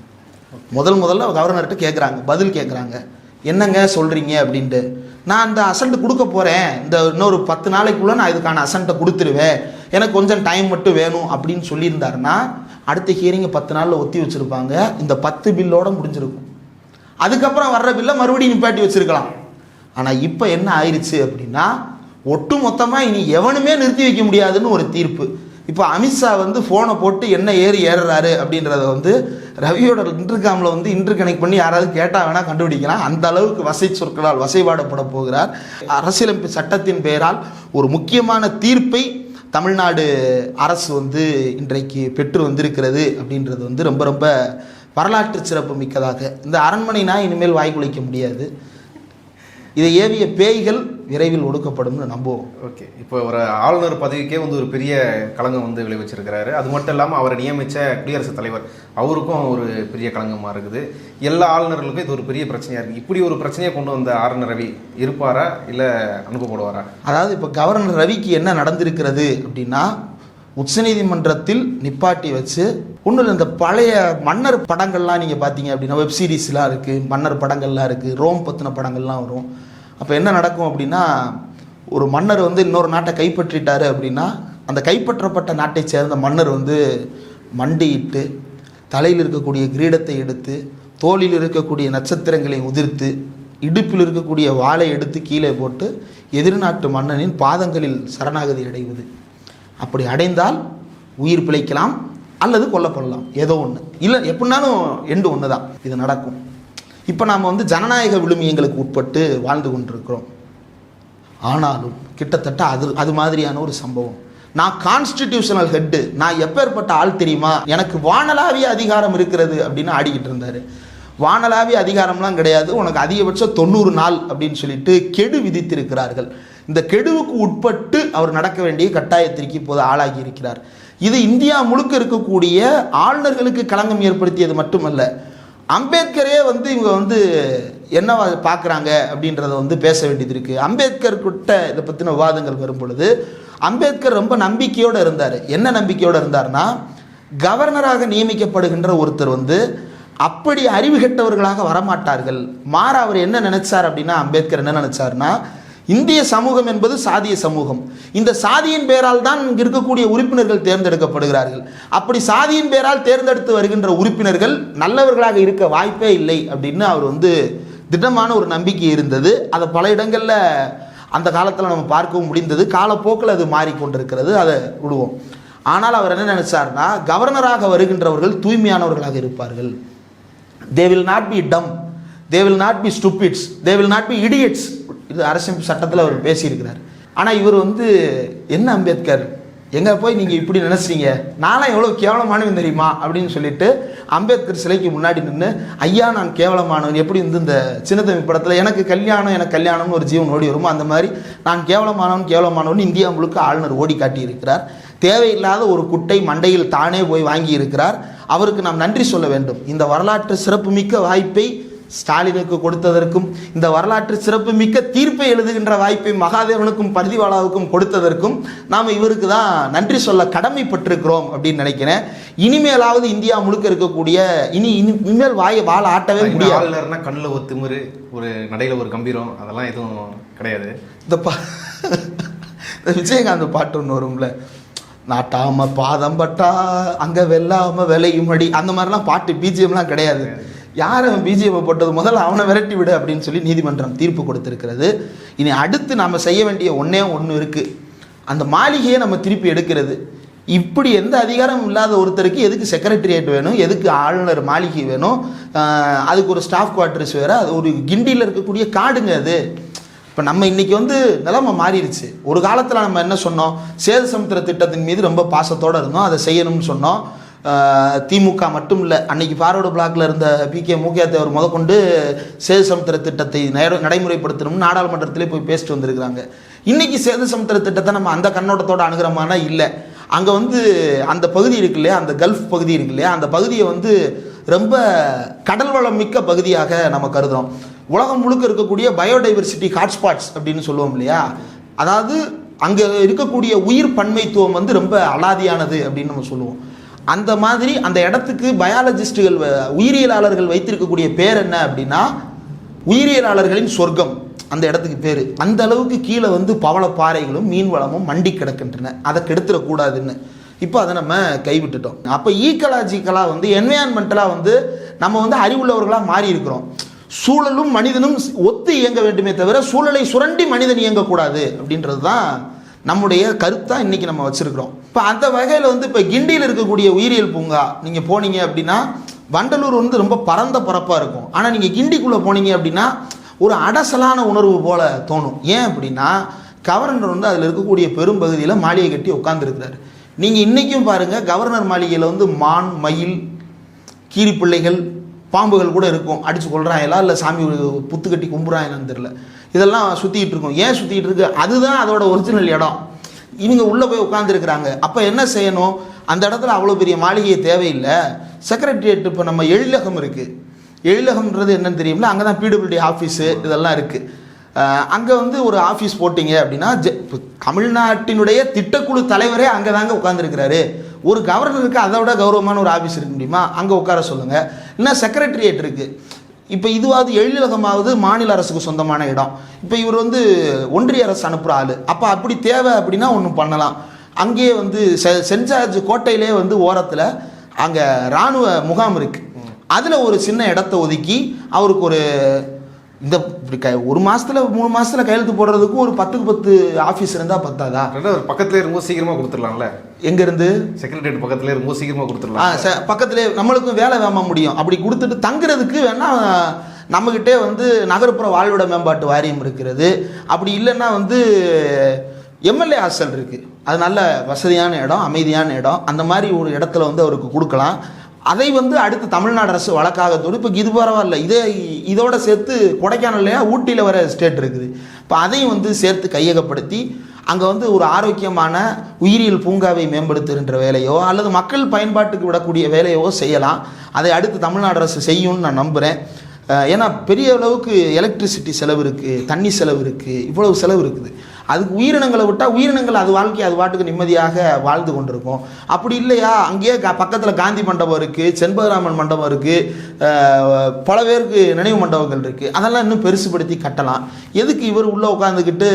முதல்ல கவர்னர்கிட்ட கேட்குறாங்க, பதில் கேட்குறாங்க, என்னங்க சொல்கிறீங்க அப்படின்ட்டு. நான் இந்த அசண்ட் கொடுக்க போகிறேன், இந்த இன்னொரு 10 நாளைக்குள்ளே நான் இதுக்கான அசண்ட்டை கொடுத்துருவேன், எனக்கு கொஞ்சம் டைம் மட்டும் வேணும் அப்படின்னு சொல்லியிருந்தாருன்னா அடுத்த ஹியரிங்கை 10 நாளில் ஒத்தி வச்சுருப்பாங்க. இந்த 10 பில்லோட முடிஞ்சிருக்கும். அதுக்கப்புறம் வர்ற பில்லை மறுபடியும் நிப்பாட்டி வச்சுருக்கலாம். ஆனால் இப்போ என்ன ஆயிடுச்சு அப்படின்னா, ஒட்டு மொத்தமாக இனி எவனுமே நிறுத்தி வைக்க முடியாதுன்னு ஒரு தீர்ப்பு. இப்போ அமித்ஷா வந்து ஃபோனை போட்டு என்ன ஏறுறாரு அப்படின்றத வந்து ரவியோட இன்டர்காமில் வந்து கனெக்ட் பண்ணி யாராவது கேட்டால் வேணால் கண்டுபிடிக்கலாம். அந்த அளவுக்கு வசை சொற்களால் வசைபாடப்பட போகிறார். அரசியலமைப்பு சட்டத்தின் பெயரால் ஒரு முக்கியமான தீர்ப்பை தமிழ்நாடு அரசு வந்து இன்றைக்கு பெற்று வந்திருக்கிறது அப்படின்றது வந்து ரொம்ப ரொம்ப வரலாற்று சிறப்பு மிக்கதாக. இந்த அரண்மனைனா இனிமேல் வாய்க்குலைக்க முடியாது. இதை ஏவிய பேய்கள் விரைவில் ஒடுக்கப்படும்னு நம்புவோம். ஓகே, இப்போ ஒரு ஆளுநர் பதவிக்கே வந்து ஒரு பெரிய களங்கம் வந்து விளைவிச்சிருக்கிறாரு. அது மட்டும் இல்லாமல் அவரை நியமித்த குடியரசுத் தலைவர் அவருக்கும் ஒரு பெரிய களங்கமாக இருக்குது. எல்லா ஆளுநர்களுக்கும் இது ஒரு பெரிய பிரச்சனையாக இருக்குது. இப்படி ஒரு பிரச்சனையை கொண்டு வந்த ஆளுநர் ரவி இருப்பாரா இல்லை அனுப்பப்படுவாரா? அதாவது இப்போ கவர்னர் ரவிக்கு என்ன நடந்திருக்கிறது அப்படின்னா, உச்சநீதிமன்றத்தில் நிப்பாட்டி வச்சு ஒன்றும் இந்த பழைய மன்னர் படங்கள்லாம் நீங்கள் பார்த்தீங்க அப்படின்னா வெப் சீரிஸ்லாம் இருக்குது, மன்னர் படங்கள்லாம் இருக்குது, ரோம் பற்றின படங்கள்லாம் வரும். அப்போ என்ன நடக்கும் அப்படின்னா, ஒரு மன்னர் வந்து இன்னொரு நாட்டை கைப்பற்றிட்டாரு அப்படின்னா அந்த கைப்பற்றப்பட்ட நாட்டை சேர்ந்த மன்னர் வந்து மண்டியிட்டு தலையில் இருக்கக்கூடிய கிரீடத்தை எடுத்து தோளில் இருக்கக்கூடிய நட்சத்திரங்களை உதிர்த்து இடுப்பில் இருக்கக்கூடிய வாளை எடுத்து கீழே போட்டு எதிர்நாட்டு மன்னனின் பாதங்களில் சரணாகதி அடைவது. அப்படி அடைந்தால் உயிர் பிழைக்கலாம் அல்லது கொல்லப்படலாம், ஏதோ ஒன்று. இல்லை எப்படின்னாலும் எண்டு ஒன்று தான், இது நடக்கும். இப்போ நாம் வந்து ஜனநாயக விழுமியங்களுக்கு உட்பட்டு வாழ்ந்து கொண்டிருக்கிறோம். ஆனாலும் கிட்டத்தட்ட அது மாதிரியான ஒரு சம்பவம். நான் கான்ஸ்டிடியூஷனல் ஹெட்டு, நான் எப்பேற்பட்ட ஆள் தெரியுமா, எனக்கு வானளாவிய அதிகாரம் இருக்கிறது அப்படின்னு ஆடிக்கிட்டு இருந்தார். வானளாவிய அதிகாரம்லாம் கிடையாது, உனக்கு அதிகபட்சம் 90 நாள் அப்படின்னு சொல்லிட்டு கெடு விதித்திருக்கிறார்கள். இந்த கெடுவுக்கு உட்பட்டு அவர் நடக்க வேண்டிய கட்டாயத்திற்கு இப்போது ஆளாகி இருக்கிறார். இது இந்தியா முழுக்க இருக்கக்கூடிய ஆளுநர்களுக்கு களங்கம் ஏற்படுத்தியது மட்டுமல்ல, அம்பேத்கரே வந்து இவங்க வந்து என்ன பார்க்குறாங்க அப்படின்றத வந்து பேச வேண்டியது இருக்குது. அம்பேத்கர் கிட்ட இதை பற்றின விவாதங்கள் வரும் பொழுது அம்பேத்கர் ரொம்ப நம்பிக்கையோடு இருந்தார். என்ன நம்பிக்கையோடு இருந்தார்னா, கவர்னராக நியமிக்கப்படுகின்ற ஒருத்தர் வந்து அப்படி அறிவு கெட்டவர்களாக வரமாட்டார்கள். மாற அவர் என்ன நினைச்சார் அப்படின்னா, அம்பேத்கர் என்ன நினைச்சார்னா, இந்திய சமூகம் என்பது சாதிய சமூகம். இந்த சாதியின் பேரால் தான் இங்கு இருக்கக்கூடிய உறுப்பினர்கள் தேர்ந்தெடுக்கப்படுகிறார்கள். அப்படி சாதியின் பேரால் தேர்ந்தெடுத்து வருகின்ற உறுப்பினர்கள் நல்லவர்களாக இருக்க வாய்ப்பே இல்லை அப்படின்னு அவர் வந்து திடமான ஒரு நம்பிக்கை இருந்தது. அதை பல இடங்களில் அந்த காலத்தில் நம்ம பார்க்கவும் முடிந்தது. காலப்போக்கில் அது மாறிக்கொண்டிருக்கிறது, அதை விடுவோம். ஆனால் அவர் என்ன நினைச்சார்னா, கவர்னராக வருகின்றவர்கள் தூய்மையானவர்களாக இருப்பார்கள். they will not be dumb, they will not be stupids, they will not be idiots. இது அரசியல் சட்டத்தில் அவர் பேசியிருக்கிறார். ஆனால் இவர் வந்து என்ன அம்பேத்கர் எங்கே போய் நீங்கள் இப்படி நினச்சிங்க, நானும் எவ்வளோ கேவலமானவன் தெரியுமா அப்படின்னு சொல்லிட்டு அம்பேத்கர் சிலைக்கு முன்னாடி நின்று, ஐயா நான் கேவலமானவன், எப்படி வந்து இந்த சின்னத்தம்பி படத்தில் எனக்கு கல்யாணம்னு ஒரு ஜீவன் ஓடி வருமோ அந்த மாதிரி நான் கேவலமானவன் இந்தியா முழுக்க ஆளுநர் ஓடி காட்டி இருக்கிறார். தேவையில்லாத ஒரு குட்டை மண்டையில் தானே போய் வாங்கி இருக்கிறார். அவருக்கு நாம் நன்றி சொல்ல வேண்டும். இந்த வரலாற்று சிறப்புமிக்க வாய்ப்பை ஸ்டாலினுக்கு கொடுத்ததற்கும், இந்த வரலாற்று சிறப்பு மிக்க தீர்ப்பை எழுதுகின்ற வாய்ப்பை மகாதேவனுக்கும் பரிதிவாலாவுக்கும் கொடுத்ததற்கும் நாம் இவருக்கு தான் நன்றி சொல்ல கடமைப்பட்டிருக்கிறோம் அப்படின்னு நினைக்கிறேன். இனிமேலாவது இந்தியா முழுக்க இருக்கக்கூடிய இனிமேல் வாழ ஆட்டவே முடியாது. கண்ணில் ஒரு திமிரு, ஒரு நடையில ஒரு கம்பீரம், அதெல்லாம் எதுவும் கிடையாது. இந்த விஜயகாந்த் பாட்டு ஒன்று வரும்ல, நாட்டாம பாதம் பட்டா அங்கே வெல்லாம விளையும் அடி, அந்த மாதிரிலாம் பாட்டு பிஜிஎம்லாம் கிடையாது. யார் அவன் பிஜிஎம் போட்டது, முதல்ல அவனை விரட்டி விடு அப்படின்னு சொல்லி நீதிமன்றம் தீர்ப்பு கொடுத்துருக்கிறது. இனி அடுத்து நாம் செய்ய வேண்டிய ஒன்று இருக்குது, அந்த மாளிகையை நம்ம திருப்பி எடுக்கிறது. இப்படி எந்த அதிகாரமும் இல்லாத ஒருத்தருக்கு எதுக்கு செக்ரட்டரியேட் வேணும், எதுக்கு ஆளுநர் மாளிகை வேணும், அதுக்கு ஒரு ஸ்டாஃப் குவார்ட்டர்ஸ் வேறு, அது ஒரு கிண்டியில் இருக்கக்கூடிய காடுங்க அது. இப்போ நம்ம இன்றைக்கி வந்து நிலைமை மாறிடுச்சு. ஒரு காலத்தில் நம்ம என்ன சொன்னோம், சேது சமுத்திர திட்டத்தின் மீது ரொம்ப பாசத்தோடு இருந்தோம், அதை செய்யணும்னு சொன்னோம். திமுக மட்டும் இல்லை, அன்னைக்கு ஃபார்வர்டு பிளாக்ல இருந்த PK மூக்கையாத்தேவர் முதற்கொண்டு சேது சமுத்திர திட்டத்தை நடைமுறைப்படுத்தணும்னு நாடாளுமன்றத்திலே போய் பேசிட்டு வந்திருக்கிறாங்க. இன்னைக்கு சேது சமுத்திர திட்டத்தை நம்ம அந்த கண்ணோட்டத்தோடு அணுகிறோமானா இல்லை. அங்கே வந்து அந்த பகுதி இருக்கு இல்லையா, அந்த கல்ஃப் பகுதி இருக்கு இல்லையா, அந்த பகுதியை வந்து ரொம்ப கடல் வளம் மிக்க பகுதியாக நம்ம கருதுகிறோம். உலகம் முழுக்க இருக்கக்கூடிய பயோடைவர்சிட்டி ஹாட்ஸ்பாட்ஸ் அப்படின்னு சொல்லுவோம் இல்லையா, அதாவது அங்கே இருக்கக்கூடிய உயிர் பன்மைத்துவம் வந்து ரொம்ப அலாதியானது அப்படின்னு நம்ம சொல்லுவோம். அந்த மாதிரி அந்த இடத்துக்கு பயாலஜிஸ்டுகள், உயிரியலாளர்கள் வைத்திருக்கக்கூடிய பேர் என்ன அப்படின்னா, உயிரியலாளர்களின் சொர்க்கம் அந்த இடத்துக்கு பேர். அந்த அளவுக்கு கீழே வந்து பவளப்பாறைகளும் மீன் வளமும் மண்டி கிடக்கின்றன, அதை கெடுத்துடக்கூடாதுன்னு இப்போ அதை நம்ம கைவிட்டுட்டோம். அப்போ ஈக்கலாஜிக்கலாக வந்து என்வையான்மெண்டலாக வந்து நம்ம வந்து அறிவுள்ளவர்களாக மாறி இருக்கிறோம். சூழலும் மனிதனும் ஒத்து இயங்க வேண்டுமே தவிர சூழலை சுரண்டி மனிதன் இயங்கக்கூடாது அப்படின்றது தான் நம்முடைய கருத்தாக இன்றைக்கி நம்ம வச்சுருக்கிறோம். இப்போ அந்த வகையில் வந்து இப்போ கிண்டியில் இருக்கக்கூடிய உயிரியல் பூங்கா நீங்கள் போனீங்க அப்படின்னா வண்டலூர் வந்து ரொம்ப பரந்த பரப்பாக இருக்கும். ஆனால் நீங்கள் கிண்டிக்குள்ளே போனீங்க அப்படின்னா ஒரு அடசலான உணர்வு போல தோணும். ஏன் அப்படின்னா கவர்னர் வந்து அதில் இருக்கக்கூடிய பெரும்பகுதியில் மாளிகை கட்டி உட்காந்துருக்கிறாரு. நீங்கள் இன்றைக்கும் பாருங்கள் கவர்னர் மாளிகையில் வந்து மான், மயில், கீரி பிள்ளைகள், பாம்புகள் கூட இருக்கும். அடித்து கொள்றாங்களா இல்லை சாமி புத்து கட்டி கும்புறாங்கன்னு தெரில. இதெல்லாம் சுற்றிக்கிட்டு இருக்கும். ஏன் சுற்றிக்கிட்டு இருக்கு? அதுதான் அதோட ஒரிஜினல் இடம். இவங்க உள்ளே போய் உட்காந்துருக்குறாங்க. அப்போ என்ன செய்யணும்? அந்த இடத்துல அவ்வளோ பெரிய மாளிகையே தேவையில்லை. செக்ரட்டரியேட் இப்போ நம்ம எழிலகம் இருக்குது. எழிலகம்ன்றது என்னன்னு தெரியுமில்ல, அங்கே தான் பிடபிள்யூடி ஆஃபீஸு இதெல்லாம் இருக்குது. அங்கே வந்து ஒரு ஆஃபீஸ் போட்டிங்க அப்படின்னா தமிழ்நாட்டினுடைய திட்டக்குழு தலைவரே அங்கே தாங்க உட்காந்துருக்கிறாரு. ஒரு கவர்னருக்கு அதை விட கௌரவமான ஒரு ஆஃபீஸ் இருக்க முடியுமா? அங்கே உட்கார சொல்லுங்கள். இல்லைன்னா செக்ரட்டரியேட் இருக்குது. இப்போ இதுவாவது எழிலகமாவது மாநில அரசுக்கு சொந்தமான இடம். இப்போ இவர் வந்து ஒன்றிய அரசு அனுப்புகிற ஆள். அப்போ அப்படி தேவை அப்படின்னா ஒன்று பண்ணலாம். அங்கேயே வந்து சென்ட் ஜார்ஜ் கோட்டையிலே வந்து ஓரத்தில் அங்கே இராணுவ முகாம் இருக்குது. அதில் ஒரு சின்ன இடத்த ஒதுக்கி அவருக்கு ஒரு இந்த இப்படி ஒரு மாதத்தில் 3 மாதத்தில் கையெழுத்து போடுறதுக்கு ஒரு 10க்கு 10 ஆஃபீஸ் இருந்தால் பத்தாதா? பக்கத்துலேயே இருக்கும்போது சீக்கிரமாக கொடுத்துடலாம்ல. எங்கேருந்து? செக்ரட்டரியேட் பக்கத்துலேயே இருக்கும்போது சீக்கிரமாக கொடுத்துடலாம். பக்கத்துலேயே நம்மளுக்கும் வேலை வேமா முடியும். அப்படி கொடுத்துட்டு தங்குறதுக்கு வேணால் நம்மக்கிட்டே வந்து நகர்ப்புற வாழ்விட மேம்பாட்டு வாரியம் இருக்கிறது. அப்படி இல்லைன்னா வந்து எம்எல்ஏ ஹாஸ்டல் இருக்குது. அது நல்ல வசதியான இடம், அமைதியான இடம். அந்த மாதிரி ஒரு இடத்துல வந்து அவருக்கு கொடுக்கலாம். அதை வந்து அடுத்து தமிழ்நாடு அரசு வழக்காகத்தோடு இப்போ இது பரவாயில்ல, இதோட சேர்த்து கொடைக்கானல்லையா ஊட்டியில் வர ஸ்டேட் இருக்குது. இப்போ அதையும் வந்து சேர்த்து கையகப்படுத்தி அங்கே வந்து ஒரு ஆரோக்கியமான உயிரியல் பூங்காவை மேம்படுத்துகின்ற வேலையோ அல்லது மக்கள் பயன்பாட்டுக்கு விடக்கூடிய வேலையோ செய்யலாம். அதை அடுத்து தமிழ்நாடு அரசு செய்யும்னு நான் நம்புகிறேன். ஏன்னா பெரிய அளவுக்கு எலக்ட்ரிசிட்டி செலவு இருக்குது, தண்ணி செலவு இருக்குது, இவ்வளவு செலவு இருக்குது. அதுக்கு உயிரினங்களை விட்டால் உயிரினங்கள் அது வாழ்க்கை அது பாட்டுக்கு நிம்மதியாக வாழ்ந்து கொண்டிருக்கும். அப்படி இல்லையா, அங்கேயே பக்கத்தில் காந்தி மண்டபம் இருக்குது, செண்பகராமன் மண்டபம் இருக்குது, பல பேருக்கு நினைவு மண்டபங்கள் இருக்குது. அதெல்லாம் இன்னும் பெருசுபடுத்தி கட்டலாம். எதுக்கு இவர் உள்ளே உட்காந்துக்கிட்டு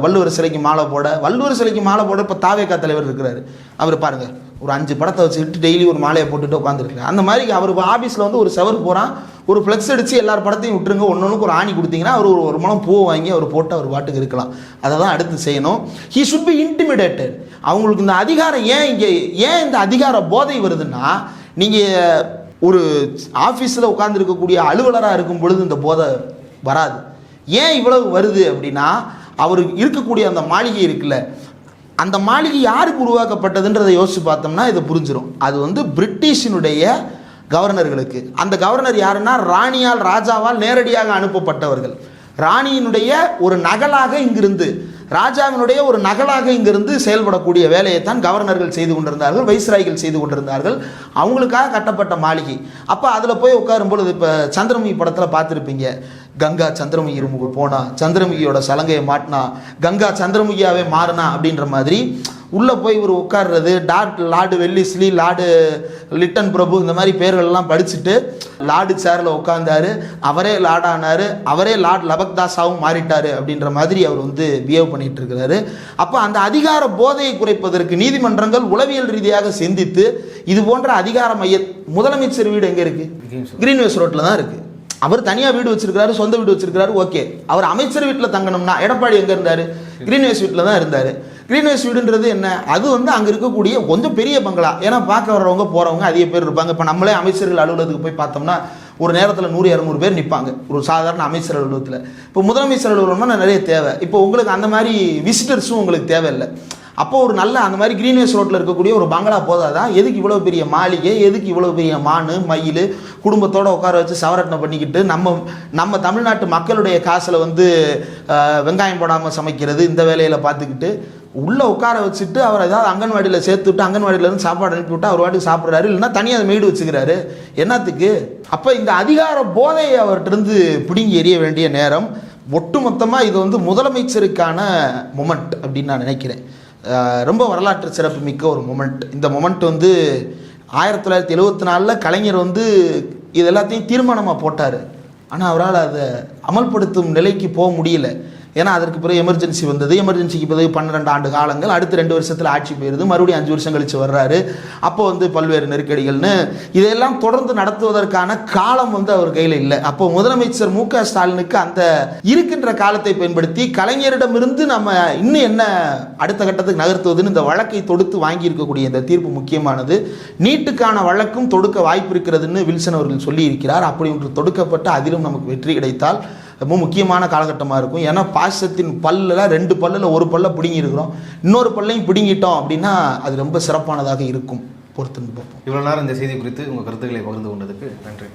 வள்ளுவர் சிலைக்கு மாலை போட? வள்ளுவர் சிலைக்கு மாலை போட இப்போ தாவேகா தலைவர் இருக்கிறாரு. அவர் பாருங்கள், ஒரு 5 படத்தை வச்சுக்கிட்டு டெய்லி ஒரு மாலையை போட்டுட்டு உட்காந்துருக்காரு. அந்த மாதிரி அவர் ஆஃபீஸில் வந்து ஒரு செவர் போகிறான், ஒரு ஃப்ளெக்ஸ் அடித்து எல்லார் படத்தையும் விட்டுருங்க, ஒன்றுக்கு ஒரு ஆணி கொடுத்தீங்கன்னா அவர் ஒரு முழம் பூவை வாங்கி அவர் போட்டு அவர் பாட்டுக்கு இருக்கலாம். அதை தான் அடுத்து செய்யணும். He should be intimidated. அவங்களுக்கு இந்த அதிகாரம் ஏன் இந்த அதிகார போதை வருதுன்னா, நீங்கள் ஒரு ஆஃபீஸில் உட்காந்துருக்கக்கூடிய அலுவலராக இருக்கும் பொழுது இந்த போதை வராது. ஏன் இவ்வளவு வருது அப்படின்னா, அவர் இருக்கக்கூடிய அந்த மாளிகை இருக்குல்ல, அந்த மாளிகை யாருக்கு உருவாக்கப்பட்டதுன்றதை யோசித்து பார்த்தோம்னா இதை புரிஞ்சிடும். அது வந்து பிரிட்டிஷினுடைய கவர்னர்களுக்கு. அந்த கவர்னர் யாருன்னா ராணியால் ராஜாவால் நேரடியாக அனுப்பப்பட்டவர்கள். ராணியினுடைய ஒரு நகலாக இங்கிருந்து, ராஜாவினுடைய ஒரு நகலாக இங்கிருந்து செயல்படக்கூடிய வேலையை தான் கவர்னர்கள் செய்து கொண்டிருந்தார்கள், வைஸ்ராய்கள் செய்து கொண்டிருந்தார்கள். அவங்களுக்காக கட்டப்பட்ட மாளிகை. அப்போ அதில் போய் உட்காரும் பொழுது இப்போ சந்திரமுகி படத்தில் பார்த்துருப்பீங்க, கங்கா சந்திரமுகி ரூமுக்கு போனா, சந்திரமுகியோட சலங்கையை மாட்டினா, கங்கா சந்திரமுகியாவே மாறினா அப்படின்ற மாதிரி உள்ளே போய் இவர் உட்கார்றது. லார்டு வெல்லிஸ்லி, லார்டு லிட்டன் பிரபு, இந்த மாதிரி பேர்கள்லாம் படிச்சுட்டு லார்டு சேரில் உட்காந்தாரு, அவரே லார்டானார், அவரே லார்ட் லபக்தாஸாவும் மாறிட்டார் அப்படின்ற மாதிரி அவர் வந்து பிஹேவ் பண்ணிட்டு இருக்கிறாரு. அப்போ அந்த அதிகார போதையை குறைப்பதற்கு நீதிமன்றங்கள் உளவியல் ரீதியாக சிந்தித்து இது போன்ற அதிகார மைய முதலமைச்சர் வீடு எங்கே இருக்குது? கிரீன்வேஸ் ரோட்டில் தான் இருக்குது. அவர் தனியாக வீடு வச்சிருக்காரு, சொந்த வீடு வச்சிருக்காரு, ஓகே. அவர் அமைச்சர் வீட்டில் தங்கணும்னா எடப்பாடி எங்கே இருந்தார்? கிரீன்வேஸ் வீட்டில் தான் இருந்தார். கிரீன்வேஸ் வீடுன்றது என்ன? அது வந்து அங்கே இருக்கக்கூடிய கொஞ்சம் பெரிய பங்களா. ஏன்னா பார்க்க வர்றவங்க போகிறவங்க அதிக பேர் இருப்பாங்க. இப்போ நம்மளே அமைச்சர்கள் அலுவலகத்துக்கு போய் பார்த்தோம்னா ஒரு நேரத்தில் 100-200 பேர் நிற்பாங்க ஒரு சாதாரண அமைச்சர் அலுவலகத்தில். இப்போ முதலமைச்சர் அலுவலகம்னா நிறைய தேவை. இப்போ உங்களுக்கு அந்த மாதிரி விசிட்டர்ஸும் உங்களுக்கு தேவையில்லை. அப்போ ஒரு நல்ல அந்த மாதிரி கிரீன்வேஸ் ரோட்டில் இருக்கக்கூடிய ஒரு பங்களா போதாதான்? எதுக்கு இவ்வளோ பெரிய மாளிகை, எதுக்கு இவ்வளோ பெரிய மான் மயில் குடும்பத்தோடு உட்கார வச்சு சவரட்டனை பண்ணிக்கிட்டு நம்ம தமிழ்நாட்டு மக்களுடைய காசில் வந்து வெங்காயம் போடாமல் சமைக்கிறது, இந்த வேலையில் பார்த்துக்கிட்டு உள்ளே உட்கார வச்சுட்டு அவர் ஏதாவது அங்கன்வாடியில் சேர்த்து விட்டு அங்கன்வாடியிலேருந்து சாப்பாடு அனுப்பி விட்டு அவர் வாட்டுக்கு சாப்பிட்றாரு, இல்லைன்னா தனியாக மெய்டு வச்சுக்கிறாரு. என்னத்துக்கு? அப்போ இந்த அதிகார போதையை அவர்கிட்டருந்து பிடுங்கி எறிய வேண்டிய நேரம். ஒட்டுமொத்தமாக இது வந்து முதலமைச்சருக்கான மொமெண்ட் அப்படின்னு நான் நினைக்கிறேன். ரொம்ப வரலாற்று சிறப்பு மிக்க ஒரு மொமெண்ட். இந்த மொமெண்ட் வந்து 1974 கலைஞர் வந்து இது எல்லாத்தையும் தீர்மானமாக போட்டார். ஆனால் அவரால் அதை அமல்படுத்தும் நிலைக்கு போக முடியல. ஏன்னா அதற்கு பிறகு எமர்ஜென்சி வந்தது, எமர்ஜென்சிக்கு பிறகு 12 ஆண்டு காலங்கள், அடுத்து 2 வருஷத்தில் ஆட்சி போயிருது, மறுபடியும் 5 வருஷம் கழிச்சு வர்றாரு. அப்போ வந்து பல்வேறு நெருக்கடிகள்னு இதெல்லாம் தொடர்ந்து நடத்துவதற்கான காலம் வந்து அவர் கையில் இல்லை. அப்போ முதலமைச்சர் மு.க. ஸ்டாலினுக்கு அந்த இருக்கின்ற காலத்தை பயன்படுத்தி கலைஞரிடமிருந்து நம்ம இன்னும் என்ன அடுத்த கட்டத்துக்கு நகர்த்துவதுன்னு இந்த வழக்கை தொடுத்து வாங்கி இருக்கக்கூடிய இந்த தீர்ப்பு முக்கியமானது. நீட்டுக்கான வழக்கும் தொடுக்க வாய்ப்பு இருக்கிறதுன்னு வில்சன் அவர்கள் சொல்லி இருக்கிறார். அப்படி ஒன்று தொடுக்கப்பட்டு அதிலும் நமக்கு வெற்றி கிடைத்தால் ரொம்ப முக்கியமான காலகட்டமாக இருக்கும். ஏன்னா பாசத்தின் பல்லில் 2 பல்லில் ஒரு பல்லை பிடுங்கி இருக்கிறோம், இன்னொரு பல்லையும் பிடுங்கிட்டோம் அப்படின்னா அது ரொம்ப சிறப்பானதாக இருக்கும். பொறுத்து பார்ப்போம். இவ்வளோ நேரம் இந்த செய்தி குறித்து உங்கள் கருத்துக்களை பகிர்ந்து கொண்டதுக்கு நன்றி.